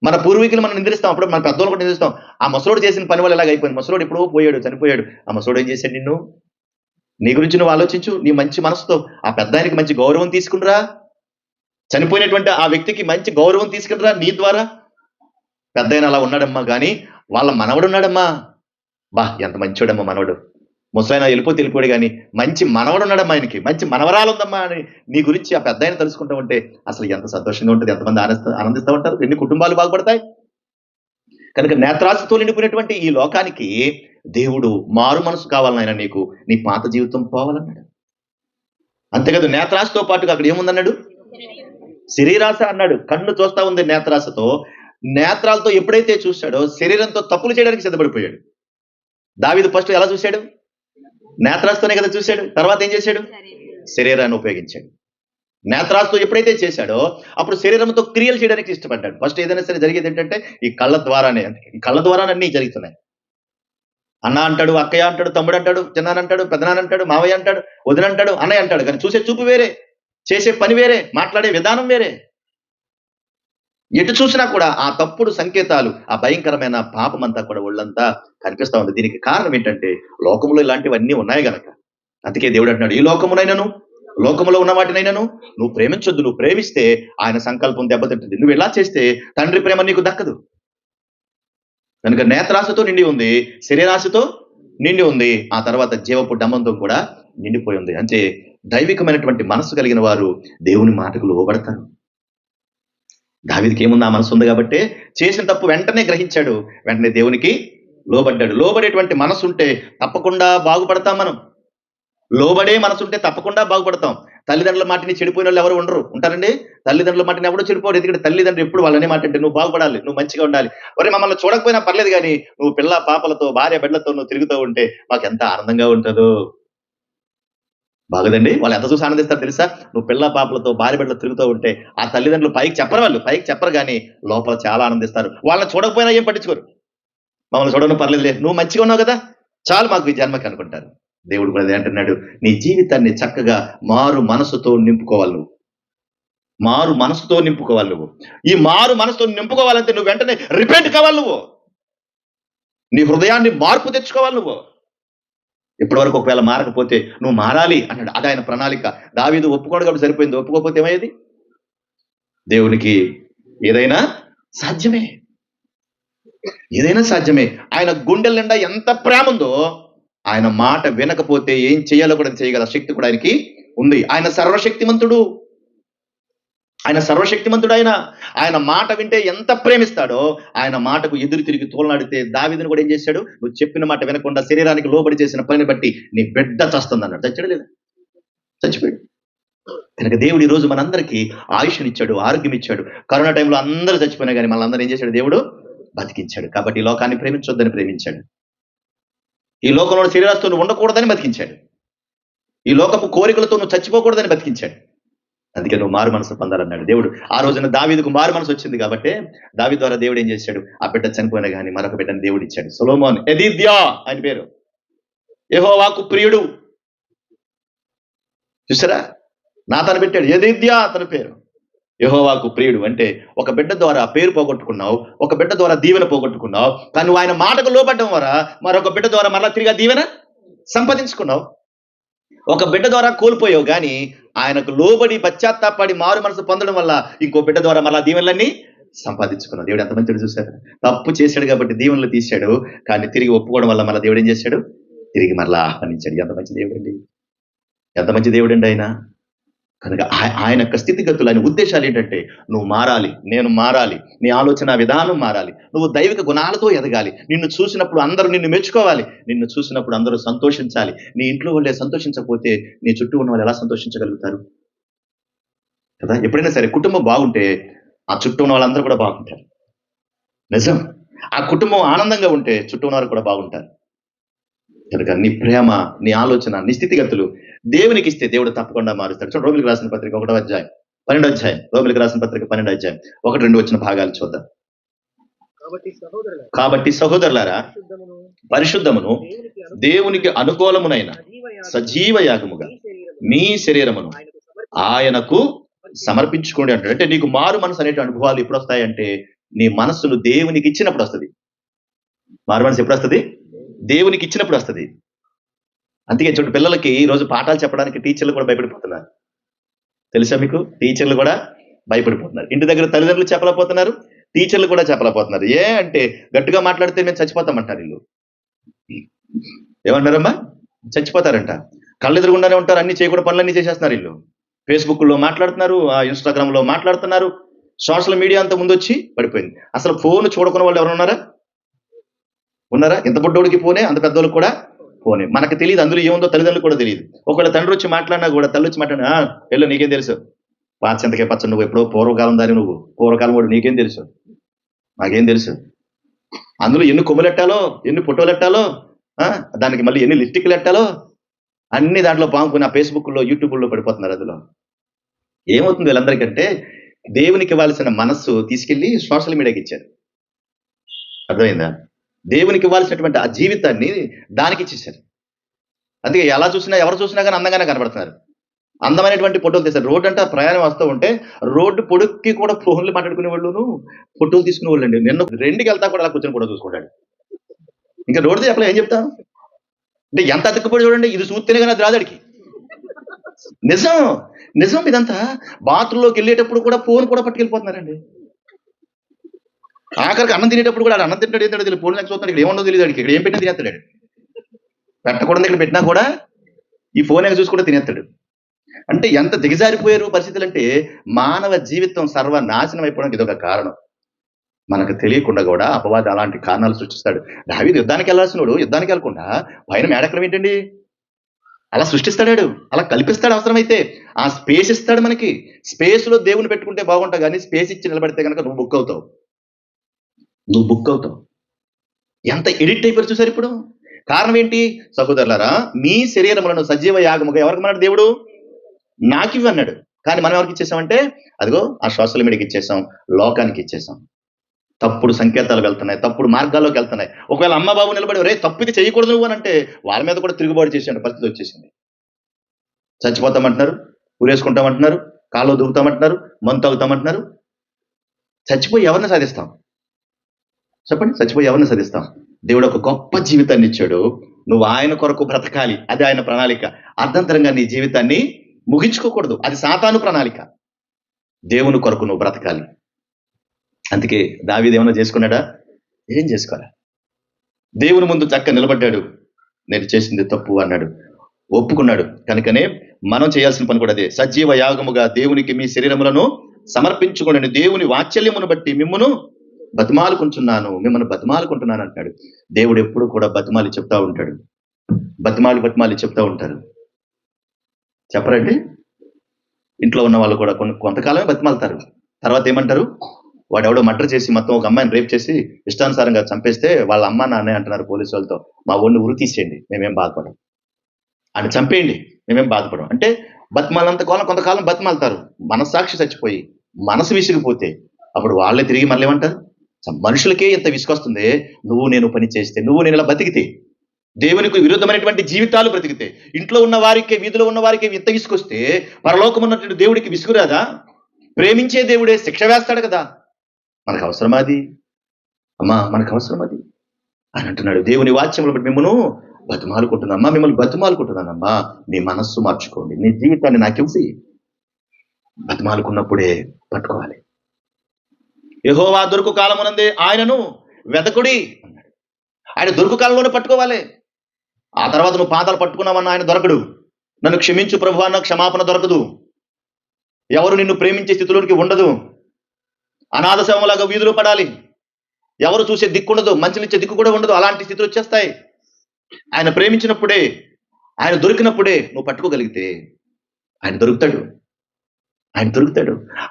మన పూర్వీకులు మనం నిందిస్తాం, అప్పుడు మన పెద్దోళ్ళు కూడా నిందిస్తాం. ఆ ముసలోడు చేసిన పని వల్ల ఎలాగ అయిపోయింది, ముసలోడు ఎప్పుడో పోయాడు, చనిపోయాడు. ఆ ముసలోడు ఏం చేశాడు? నిన్ను, నీ గురించి నువ్వు ఆలోచించు. నీ మంచి మనసుతో ఆ పెద్ద ఆయనకి మంచి గౌరవం తీసుకునిరా, చనిపోయినటువంటి ఆ వ్యక్తికి మంచి గౌరవం తీసుకునిరా. నీ ద్వారా పెద్ద ఆయన అలా ఉన్నాడమ్మా, కానీ వాళ్ళ మనవడు ఉన్నాడమ్మా, బా ఎంత మంచోడమ్మా మనవడు. ముసలైన వెళ్ళిపోయాడు కానీ మంచి మనవడు ఉన్నాడమ్మా, ఆయనకి మంచి మనవరాలు ఉందమ్మా అని నీ గురించి ఆ పెద్ద ఆయన తెలుసుకుంటూ ఉంటే అసలు ఎంత సంతోషంగా ఉంటుంది, ఎంతమంది ఆనందిస్తూ ఉంటారు, ఎన్ని కుటుంబాలు బాగుపడతాయి. కనుక నేత్రాశతో నిండిపోయినటువంటి ఈ లోకానికి దేవుడు మారు మనసు కావాలనైనా నీకు, నీ పాత జీవితం పోవాలన్నాడు. అంతేకాదు నేత్రాశతో పాటుగా అక్కడ ఏముందన్నాడు? శరీరాశ అన్నాడు. కన్ను చూస్తా ఉంది నేత్రాశతో. నేత్రాలతో ఎప్పుడైతే చూశాడో శరీరంతో తప్పులు చేయడానికి సిద్ధపడిపోయాడు. దావీదు ఫస్ట్ ఎలా చూశాడు? నేత్రాశతోనే కదా చూశాడు. తర్వాత ఏం చేశాడు? శరీరాన్ని ఉపయోగించాడు. నేత్రాశతో ఎప్పుడైతే చేశాడో అప్పుడు శరీరంతో క్రియలు చేయడానికి ఇష్టపడ్డాడు. ఫస్ట్ ఏదైనా సరే జరిగేది ఏంటంటే ఈ కళ్ళ ద్వారానే. ఈ కళ్ళ ద్వారానే అన్నీ జరుగుతున్నాయి. అన్న అంటాడు, అక్కయ్య అంటాడు, తమ్ముడు అంటాడు, చిన్నానంటాడు, పెదనాన్న అంటాడు, మావయ్య అంటాడు, వదిన అంటాడు, అన్నయ్య అంటాడు. కానీ చూసే చూపు వేరే, చేసే పని వేరే, మాట్లాడే విధానం వేరే. ఎటు చూసినా కూడా ఆ తప్పుడు సంకేతాలు, ఆ భయంకరమైన పాపం అంతా కూడా ఒళ్ళంతా కనిపిస్తా ఉంది. దీనికి కారణం ఏంటంటే లోకంలో ఇలాంటివన్నీ ఉన్నాయి గనక. అందుకే దేవుడు అంటున్నాడు, ఈ లోకమునైనను, లోకములో ఉన్న వాటినైనాను నువ్వు ప్రేమించొద్దు. నువ్వు ప్రేమిస్తే ఆయన సంకల్పం దెబ్బతింటుంది. నువ్వు ఇలా చేస్తే తండ్రి ప్రేమ నీకు దక్కదు. కనుక నేత్రాశతో నిండి ఉంది, శరీరాశతో నిండి ఉంది, ఆ తర్వాత జీవపు డమ్మంతో కూడా నిండిపోయి ఉంది. అంటే దైవికమైనటువంటి మనసు కలిగిన వారు దేవుని మాటకు లోబడతారు. దావీదుకి ఏముంది? ఆ మనసు ఉంది కాబట్టి చేసిన తప్పు వెంటనే గ్రహించాడు, వెంటనే దేవునికి లోబడ్డాడు. లోబడేటువంటి మనసు ఉంటే తప్పకుండా బాగుపడతాం మనం. లోబడే మనసు ఉంటే తప్పకుండా బాగుపడతాం. తల్లిదండ్రుల మాటని చెడిపోయిన వాళ్ళు ఎవరు ఉండరు, ఉంటారండి? తల్లిదండ్రుల మాటని ఎవరు చెడిపోరు. ఎందుకంటే తల్లిదండ్రులు ఎప్పుడు వాళ్ళనే మాట అంటే నువ్వు బాగుపడాలి, నువ్వు మంచిగా ఉండాలి. ఒరే మమ్మల్ని చూడకపోయినా పర్లేదు కానీ నువ్వు పిల్ల పాపలతో, భార్య బిడ్డలతో నువ్వు తిరుగుతూ ఉంటే మాకు ఎంత ఆనందంగా ఉంటుందో. బాగదండి? వాళ్ళు ఎంత చూసి ఆనందిస్తారు తెలుసా? నువ్వు పిల్ల పాపలతో, భార్య బిడ్డలు తిరుగుతూ ఉంటే ఆ తల్లిదండ్రులు పైకి చెప్పరు కానీ లోపల చాలా ఆనందిస్తారు. వాళ్ళని చూడకపోయినా ఏం పట్టించుకోరు. మమ్మల్ని చూడడం పర్లేదులే, నువ్వు మంచిగా ఉన్నావు కదా, చాలు మాకు ఈ జన్మకి అనుకుంటారు. దేవుడు కూడా అదే అంటున్నాడు, నీ జీవితాన్ని చక్కగా మారు మనసుతో నింపుకోవాలి. నువ్వు మారు మనసుతో నింపుకోవాలి. నువ్వు ఈ మారు మనసుతో నింపుకోవాలంటే నువ్వు వెంటనే రిపెంట్ కావాలి. నువ్వు నీ హృదయాన్ని మార్పు తెచ్చుకోవాలి. నువ్వు ఇప్పటి వరకు ఒకవేళ మారకపోతే నువ్వు మారాలి అన్నాడు. అది ఆయన ప్రణాళిక. దావీదు ఒప్పుకోడు కాబట్టి సరిపోయింది. ఒప్పుకోకపోతే ఏమయ్యేది? దేవునికి ఏదైనా సాధ్యమే, ఏదైనా సాధ్యమే. ఆయన గుండెల నిండా ఎంత ప్రేమ ఉందో, ఆయన మాట వినకపోతే ఏం చేయాలో కూడా చేయగల శక్తి కూడా ఆయనకి ఉంది. ఆయన సర్వశక్తిమంతుడు. ఆయన మాట వింటే ఎంత ప్రేమిస్తాడో, ఆయన మాటకు ఎదురు తిరిగి తోలనాడితే దావీదును కూడా ఏం చేశాడు? నువ్వు చెప్పిన మాట వినకుండా శరీరానికి లోబడి చేసిన పనిని బట్టి నీ బిడ్డ చస్తుంది అన్నాడు. చచ్చాడు లేదా? చచ్చిపోయాడు. కనుక దేవుడు ఈ రోజు మనందరికీ ఆయుష్నిచ్చాడు, ఆరోగ్యం ఇచ్చాడు. కరోనా టైంలో అందరూ చచ్చిపోయినా కానీ మనందరూ ఏం చేశాడు? దేవుడు బతికించాడు. కాబట్టి ఈ లోకాన్ని ప్రేమించొద్దని ప్రేమించాడు. ఈ లోకంలో శరీరాలతో నువ్వు ఉండకూడదని బతికించాడు. ఈ లోకపు కోరికలతో నువ్వు చచ్చిపోకూడదని బతికించాడు. అందుకే నువ్వు మారు మనసు పొందాలన్నాడు దేవుడు. ఆ రోజున దావీదుకు మారు మనసు వచ్చింది కాబట్టి దావీదు ద్వారా దేవుడు ఏం చేశాడు? ఆ బిడ్డ చనిపోయినా కానీ మరొక బిడ్డని దేవుడు ఇచ్చాడు. సొలొమోన్, యెదిద్యా ఆయన పేరు. యెహోవాకు ప్రియుడు. చూసారా? నాతాను పెట్టాడు, యెదిద్యా అతని పేరు. యెహోవాకు ప్రియుడు అంటే ఒక బిడ్డ ద్వారా పేరు పోగొట్టుకున్నావు, ఒక బిడ్డ ద్వారా దీవెన పోగొట్టుకున్నావు. కానీ నువ్వు ఆయన మాటకు లోబడ్డం ద్వారా మరొక బిడ్డ ద్వారా మరలా తిరిగి దీవెన సంపాదించుకున్నావు. ఒక బిడ్డ ద్వారా కోల్పోయావు, కానీ ఆయనకు లోబడి పశ్చాత్తాపడి మారు మనసు పొందడం వల్ల ఇంకో బిడ్డ ద్వారా మరలా దీవెనలన్నీ సంపాదించుకున్నావు. దేవుడు ఎంత మంచిగా చూశాడు. తప్పు చేశాడు కాబట్టి దీవెనలు తీశాడు, కానీ తిరిగి ఒప్పుకోవడం వల్ల మళ్ళీ దేవుడు ఏం చేశాడు? తిరిగి మరలా ఆహ్వానించాడు. ఎంత మంచి దేవుడు అండి, ఎంత మంచి దేవుడు అండి ఆయన. కనుక ఆయన యొక్క స్థితిగతులు, ఆయన ఉద్దేశాలు ఏంటంటే నువ్వు మారాలి, నేను మారాలి, నీ ఆలోచన విధానం మారాలి, నువ్వు దైవిక గుణాలతో ఎదగాలి. నిన్ను చూసినప్పుడు అందరూ నిన్ను మెచ్చుకోవాలి, నిన్ను చూసినప్పుడు అందరూ సంతోషించాలి. నీ ఇంట్లో వాళ్ళే సంతోషించకపోతే నీ చుట్టూ ఉన్న వాళ్ళు ఎలా సంతోషించగలుగుతారు కదా? ఎప్పుడైనా సరే కుటుంబం బాగుంటే ఆ చుట్టూ ఉన్న వాళ్ళందరూ కూడా బాగుంటారు. నిజం. ఆ కుటుంబం ఆనందంగా ఉంటే చుట్టూ ఉన్న వారు కూడా బాగుంటారు. కనుక నీ ప్రేమ, నీ ఆలోచన, నీ స్థితిగతులు దేవునికి ఇస్తే దేవుడు తప్పకుండా మారుస్తాడు. చూడండి, రోమిలికి రాసిన పత్రిక 1వ అధ్యాయం 12వ అధ్యాయం, రోమిలికి రాసిన పత్రిక 12వ అధ్యాయం 1-2 వచ్చిన భాగాలు చూద్దాం. కాబట్టి సహోదరులారా, పరిశుద్ధమును దేవునికి అనుకూలమునైన సజీవ యాగముగా మీ శరీరమును ఆయనకు సమర్పించుకోండి అంటాడు. అంటే నీకు మారు మనసు అనే అనుభవాలు ఎప్పుడు వస్తాయంటే నీ మనస్సును దేవునికి ఇచ్చినప్పుడు వస్తుంది. మారు మనసు ఎప్పుడు వస్తుంది? దేవునికి ఇచ్చినప్పుడు వస్తుంది. అందుకే చూడండి, పిల్లలకి ఈ రోజు పాఠాలు చెప్పడానికి టీచర్లు కూడా భయపడిపోతున్నారు. తెలుసా మీకు? టీచర్లు కూడా భయపడిపోతున్నారు. ఇంటి దగ్గర తల్లిదండ్రులు చెప్పలేకపోతున్నారు, టీచర్లు కూడా చెప్పలేకపోతున్నారు. అంటే గట్టిగా మాట్లాడితే మేము చచ్చిపోతామంటారు. వీళ్ళు ఏమన్నారమ్మా? చచ్చిపోతారంట. కళ్ళెదురుగుండానే ఉంటారు, అన్ని చేయకూడదు పనులన్నీ చేసేస్తున్నారు. వీళ్ళు ఫేస్బుక్లో మాట్లాడుతున్నారు, ఇన్స్టాగ్రామ్లో మాట్లాడుతున్నారు, సోషల్ మీడియా అంతా ముందు వచ్చి పడిపోయింది. అసలు ఫోన్ చూడకున్న వాళ్ళు ఎవరు ఉన్నారా? ఉన్నారా? ఇంత బుడ్డోడికి ఫోనే, అంత పెద్దోళ్ళకి కూడా ఫోనే. మనకు తెలియదు అందులో ఏముందో, తల్లిదండ్రులు కూడా తెలియదు. ఒకవేళ తండ్రి వచ్చి మాట్లాడినా కూడా, తల్లి వచ్చి మాట్లాడినా వెళ్ళు నీకేం తెలుసు, పాత చింతకాయ పచ్చడి, నువ్వు ఎప్పుడో పూర్వకాలం దాని, నువ్వు పూర్వకాలం వాడు, నీకేం తెలుసు, నాకేం తెలుసు. అందులో ఎన్ని కొమ్ములెట్టాలో, ఎన్ని ఫోటోలు ఎట్టాలో, దానికి మళ్ళీ ఎన్ని లిప్టిక్లు ఎట్టాలో అన్ని దాంట్లో పాముకుని ఆ ఫేస్బుక్లో, యూట్యూబ్లో పడిపోతున్నారు. అందులో ఏమవుతుంది వీళ్ళందరికంటే, దేవునికి ఇవ్వాల్సిన మనస్సు తీసుకెళ్లి సోషల్ మీడియాకి ఇచ్చారు. అర్థమైందా? దేవునికి ఇవ్వాల్సినటువంటి ఆ జీవితాన్ని దానికి ఇచ్చేసారు. అందుకే ఎలా చూసినా, ఎవరు చూసినా కానీ అందంగానే కనబడుతున్నారు. అందమైనటువంటి ఫోటోలు తీశారు. రోడ్డు అంటే ప్రయాణం వస్తూ ఉంటే రోడ్డు పొడుక్కి కూడా ఫోన్లు మాట్లాడుకునే వాళ్ళును, ఫోటోలు తీసుకునే వాళ్ళు అండి. నిన్న 2కి వెళ్తా కూడా అలా కూర్చొని కూడా చూసుకుంటాడు. ఇంకా రోడ్డు చెప్పలే ఏం చెప్తాను అంటే, ఎంత అతుక్కుపోయి చూడండి, ఇది చూస్తేనే కానీ అది రాదాడికి. నిజం నిజం ఇదంతా. బాత్రూంలోకి వెళ్ళేటప్పుడు కూడా ఫోన్ కూడా పట్టుకెళ్ళిపోతున్నారండి. ఆఖరికి అన్నం తినేటప్పుడు కూడా అన్నం తింటాడు, ఏంటో తెలియదు, ఫోన్ చూస్తున్నాడు. ఇక్కడ ఏమన్నో తెలియదు, అడిగి ఇక్కడ ఏం పెట్టినా తినేస్తాడు. పెట్టకూడదు ఇక్కడ పెట్టినా కూడా ఈ ఫోన్ చూసి కూడా తినేస్తాడు. అంటే ఎంత దిగజారిపోయారు పరిస్థితులు అంటే, మానవ జీవితం సర్వనాశనం అయిపోవడానికి ఇదొక కారణం. మనకు తెలియకుండా కూడా అపవాది అలాంటి కారణాలు సృష్టిస్తాడు. దావీదు యుద్ధానికి వెళ్ళాల్సినోడు యుద్ధానికి వెళ్ళకుండా పైన మేడెక్కడం ఏంటండి? అలా సృష్టిస్తాడు, అలా కల్పిస్తాడు. అవసరమైతే ఆ స్పేస్ ఇస్తాడు మనకి. స్పేస్ లో దేవుని పెట్టుకుంటే బాగుంటావు, కానీ స్పేస్ ఇచ్చి నిలబడితే కనుక నువ్వు బుక్ అవుతావు. ఎంత ఎడిక్ట్ అయిపోయి చూసారు ఇప్పుడు. కారణం ఏంటి? సహోదరులారా, మీ శరీరములను సజీవ యాగముగా ఎవరికి అన్నాడు దేవుడు? నాకు ఇవి అన్నాడు. కానీ మనం ఎవరికి ఇచ్చేసామంటే, అదిగో ఆ సోషల్ మీడియాకి ఇచ్చేసాం, లోకానికి ఇచ్చేసాం. తప్పుడు సంకేతాలు వెళ్తున్నాయి, తప్పుడు మార్గాల్లోకి వెళ్తున్నాయి. ఒకవేళ అమ్మ బాబు నిలబడి రే తప్పిది చేయకూడదు నువ్వు అని అంటే, వాళ్ళ మీద కూడా తిరుగుబాటు చేసే పరిస్థితి వచ్చేసింది. చచ్చిపోతామంటున్నారు, ఊరేసుకుంటామంటున్నారు, కాళ్ళు దూకుతామంటున్నారు, మందు తాగుతామంటున్నారు. చచ్చిపోయి ఎవరిని సాధిస్తాం చెప్పండి? చచ్చిపోయి ఎవరిని సాధిస్తాం? దేవుడు ఒక గొప్ప జీవితాన్ని ఇచ్చాడు. నువ్వు ఆయన కొరకు బ్రతకాలి, అది ఆయన ప్రణాళిక. అర్ధంతరంగా నీ జీవితాన్ని ముగించుకోకూడదు, అది సాతాను ప్రణాళిక. దేవుని కొరకు నువ్వు బ్రతకాలి. అందుకే దావీదు ఏమన్నా చేసుకున్నాడా? ఏం చేసుకోలే. దేవుని ముందు చక్కగా నిలబడ్డాడు. నేను చేసింది తప్పు అన్నాడు, ఒప్పుకున్నాడు. కనుకనే మనం చేయాల్సిన పని కూడా అదే. సజీవ యాగముగా దేవునికి మీ శరీరములను సమర్పించుకోండి, దేవుని వాత్సల్యమును బట్టి మిమ్మును మిమ్మల్ని బతిమాలుకుంటున్నాను అంటాడు. దేవుడు ఎప్పుడు కూడా బతిమాలి చెప్తా ఉంటాడు. బతిమాలి చెప్తా ఉంటారు. చెప్పరండి? ఇంట్లో ఉన్న వాళ్ళు కూడా కొంతకాలమే బతిమాలుతారు. తర్వాత ఏమంటారు? వాడెవడో మర్డర్ చేసి మొత్తం ఒక అమ్మాయిని రేప్ చేసి ఇష్టానుసారంగా చంపేస్తే వాళ్ళ అమ్మ నాన్నే అంటున్నారు పోలీసు వాళ్ళతో, మా ఊరిని ఉరి తీసేయండి, మేమేం బాధపడం, అని చంపేయండి, మేమేం బాధపడం. అంటే బతిమాలంత కొంతకాలం బతిమాలుతారు. మనస్సాక్షి చచ్చిపోయి, మనసు విసిగిపోతే అప్పుడు వాళ్ళే తిరిగి మళ్ళీ ఏమంటారు? మనుషులకే ఇంత విసుకొస్తుంది, నువ్వు నేను పని చేస్తే, నువ్వు నేను ఇలా బతికితే, దేవునికి విరుద్ధమైనటువంటి జీవితాలు బ్రతికితే, ఇంట్లో ఉన్న వారికి, వీధిలో ఉన్న వారికి ఇంత విసుకొస్తే, పరలోకం ఉన్నటువంటి దేవుడికి విసుగురాదా? ప్రేమించే దేవుడే శిక్ష వేస్తాడు కదా. మనకు అవసరం అది అమ్మా, మనకు అవసరం అది అని అంటున్నాడు. దేవుని వాక్యములు బట్టి మిమ్మల్ని బతిమాలుకుంటున్నానమ్మా, మీ మనస్సు మార్చుకోండి, నీ జీవితాన్ని నాకు ఇవ్వి. బతిమాలుకున్నప్పుడే పట్టుకోవాలి. యెహోవా దొరుకు కాలమునందే ఆయనను వెతకుడి అన్నాడు. ఆయన దొరుకు కాలంలోనే పట్టుకోవాలి. ఆ తర్వాత నువ్వు పాదాలు పట్టుకున్నావన్న ఆయన దొరకడు. నన్ను క్షమించు ప్రభువా అన్న క్షమాపణ దొరకదు. ఎవరు నిన్ను ప్రేమించే స్థితిలోనికి ఉండదు. అనాథ శవములాగా వీధులు పడాలి. ఎవరు చూసే దిక్కుండదు, మంచినిచ్చే దిక్కు కూడా ఉండదు. అలాంటి స్థితులు వచ్చేస్తాయి. ఆయన ప్రేమించినప్పుడే, ఆయన దొరికినప్పుడే నువ్వు పట్టుకోగలిగితే ఆయన దొరుకుతాడు.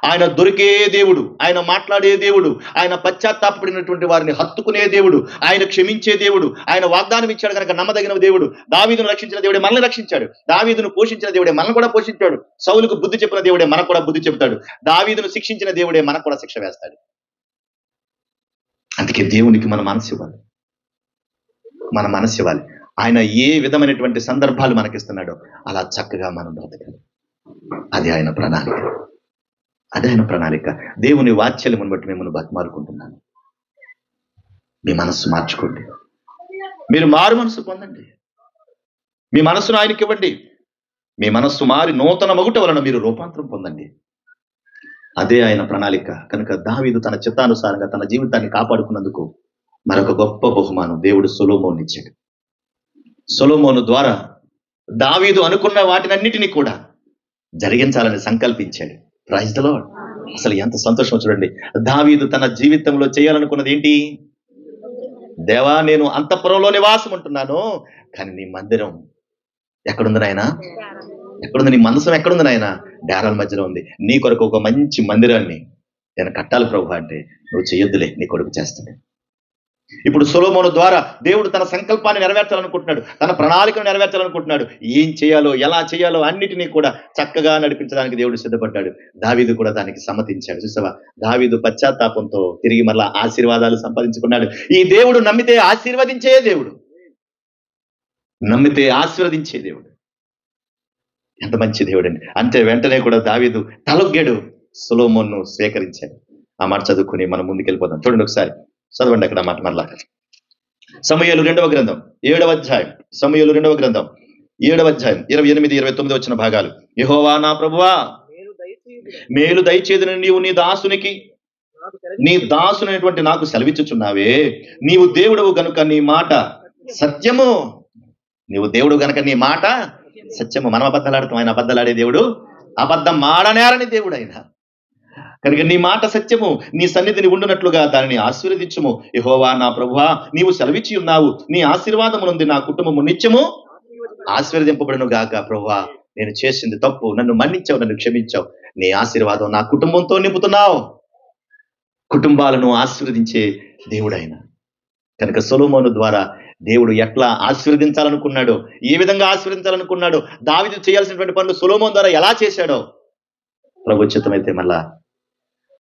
ఆయన దొరికే దేవుడు, ఆయన మాట్లాడే దేవుడు, ఆయన పశ్చాత్తాపడినటువంటి వారిని హత్తుకునే దేవుడు, ఆయన క్షమించే దేవుడు, ఆయన వాగ్దానం ఇచ్చాడు కనుక నమ్మదగిన దేవుడు. దావీదును రక్షించిన దేవుడే మనల్ని రక్షించాడు. దావీదును పోషించిన దేవుడే మనల్ని కూడా పోషించాడు. సౌలుకు బుద్ధి చెప్పిన దేవుడే మనకు కూడా బుద్ధి చెప్తాడు. దావీదును శిక్షించిన దేవుడే మనకు కూడా శిక్ష వేస్తాడు. అందుకే దేవునికి మన మనసు ఇవ్వాలి. ఆయన ఏ విధమైనటువంటి సందర్భాలు మనకిస్తున్నాడో అలా చక్కగా మనం బ్రతకాలి. అది ఆయన ప్రణాళిక. దేవుని వాత్సల్యమును బట్టి మిమ్మల్ని బతిమాలుకుంటున్నాను. మీ మనస్సు మార్చుకోండి. మీరు మారు మనసు పొందండి. మీ మనస్సును ఆయనకి ఇవ్వండి. మీ మనస్సు మారి నూతన మగుట వలన మీరు రూపాంతరం పొందండి. అదే ఆయన ప్రణాళిక. కనుక దావీదు తన చిత్తానుసారంగా తన జీవితాన్ని కాపాడుకున్నందుకు మరొక గొప్ప బహుమానం దేవుడు సొలొమోను ఇచ్చాడు. సొలొమోను ద్వారా దావీదు అనుకున్న వాటినన్నిటినీ కూడా జరిగించాలని సంకల్పించాడు. Praise the lord. అసలు ఎంత సంతోషం చూడండి. దావీదు తన జీవితంలో చేయాలనుకున్నది ఏంటి? దేవా నేను అంతఃపురంలో నివాసం ఉంటున్నాను, కానీ నీ మందిరం ఎక్కడుంది నాయన? ఎక్కడుంది? నీ మందసం ఎక్కడుంది నాయన? డేరాల మధ్యలో ఉంది. నీ కొరకు ఒక మంచి మందిరాన్ని నేను కట్టాలి ప్రభు అంటే, నువ్వు చెయ్యొద్దులే, నీ కొడుకు చేస్తాడు. ఇప్పుడు సొలొమోను ద్వారా దేవుడు తన సంకల్పాన్ని నెరవేర్చాలనుకుంటున్నాడు, తన ప్రణాళికను నెరవేర్చాలనుకుంటున్నాడు. ఏం చేయాలో, ఎలా చేయాలో అన్నిటినీ కూడా చక్కగా నడిపించడానికి దేవుడు సిద్ధపడ్డాడు. దావీదు కూడా దానికి సమ్మతించాడు. చూసావా, దావీదు పశ్చాత్తాపంతో తిరిగి మరలా ఆశీర్వాదాలు సంపాదించుకున్నాడు. ఈ దేవుడు నమ్మితే ఆశీర్వదించే దేవుడు, నమ్మితే ఆశీర్వదించే దేవుడు. ఎంత మంచి దేవుడు అండి. అంతే వెంటనే కూడా దావీదు తలొగ్గాడు, సొలొమోనును స్వీకరించాడు. ఆ మాట చదువుకుని మనం ముందుకెళ్ళిపోదాం. చూడండి ఒకసారి, చదవండి అక్కడ మాట మరలా. సమూయేలు 2వ గ్రంథం 7వ అధ్యాయం, సమూయేలు 2వ గ్రంథం 7వ అధ్యాయం 28, 29 వచ్చిన భాగాలు. యెహోవా నా ప్రభువా, మేలు దయచేదును నీవు నీ దాసునైనటువంటి నాకు సెలవిచ్చుచున్నావే. నీవు దేవుడవు గనుక నీ మాట సత్యము. నీవు దేవుడు గనుక నీ మాట సత్యము. మనం అబద్ధాలాడుతాం, ఆయన అబద్ధాలాడే దేవుడు, అబద్ధం మాడనేరని దేవుడు ఆయన. కనుక నీ మాట సత్యము, నీ సన్నిధిని ఉండునట్లుగా దానిని ఆశీర్వదించుము. యెహోవా నా ప్రభువా, నీవు సెలవిచ్చి ఉన్నావు, నీ ఆశీర్వాదమునుంది నా కుటుంబము నిత్యము ఆశీర్వదింపబడును గాక. ప్రభువా, నేను చేసింది తప్పు, నన్ను మన్నించావు, నన్ను క్షమించావు. నీ ఆశీర్వాదం నా కుటుంబంతో నింపుతున్నావు. కుటుంబాలను ఆశీర్వదించే దేవుడైన కనుక సొలొమోను ద్వారా దేవుడు ఎట్లా ఆశీర్వదించాలనుకున్నాడో, ఏ విధంగా ఆశీర్వదించాలనుకున్నాడో, దావీదు చేయాల్సినటువంటి పనులు సొలొమోను ద్వారా ఎలా చేశాడో, ప్రభు చిత్తమైతే మళ్ళా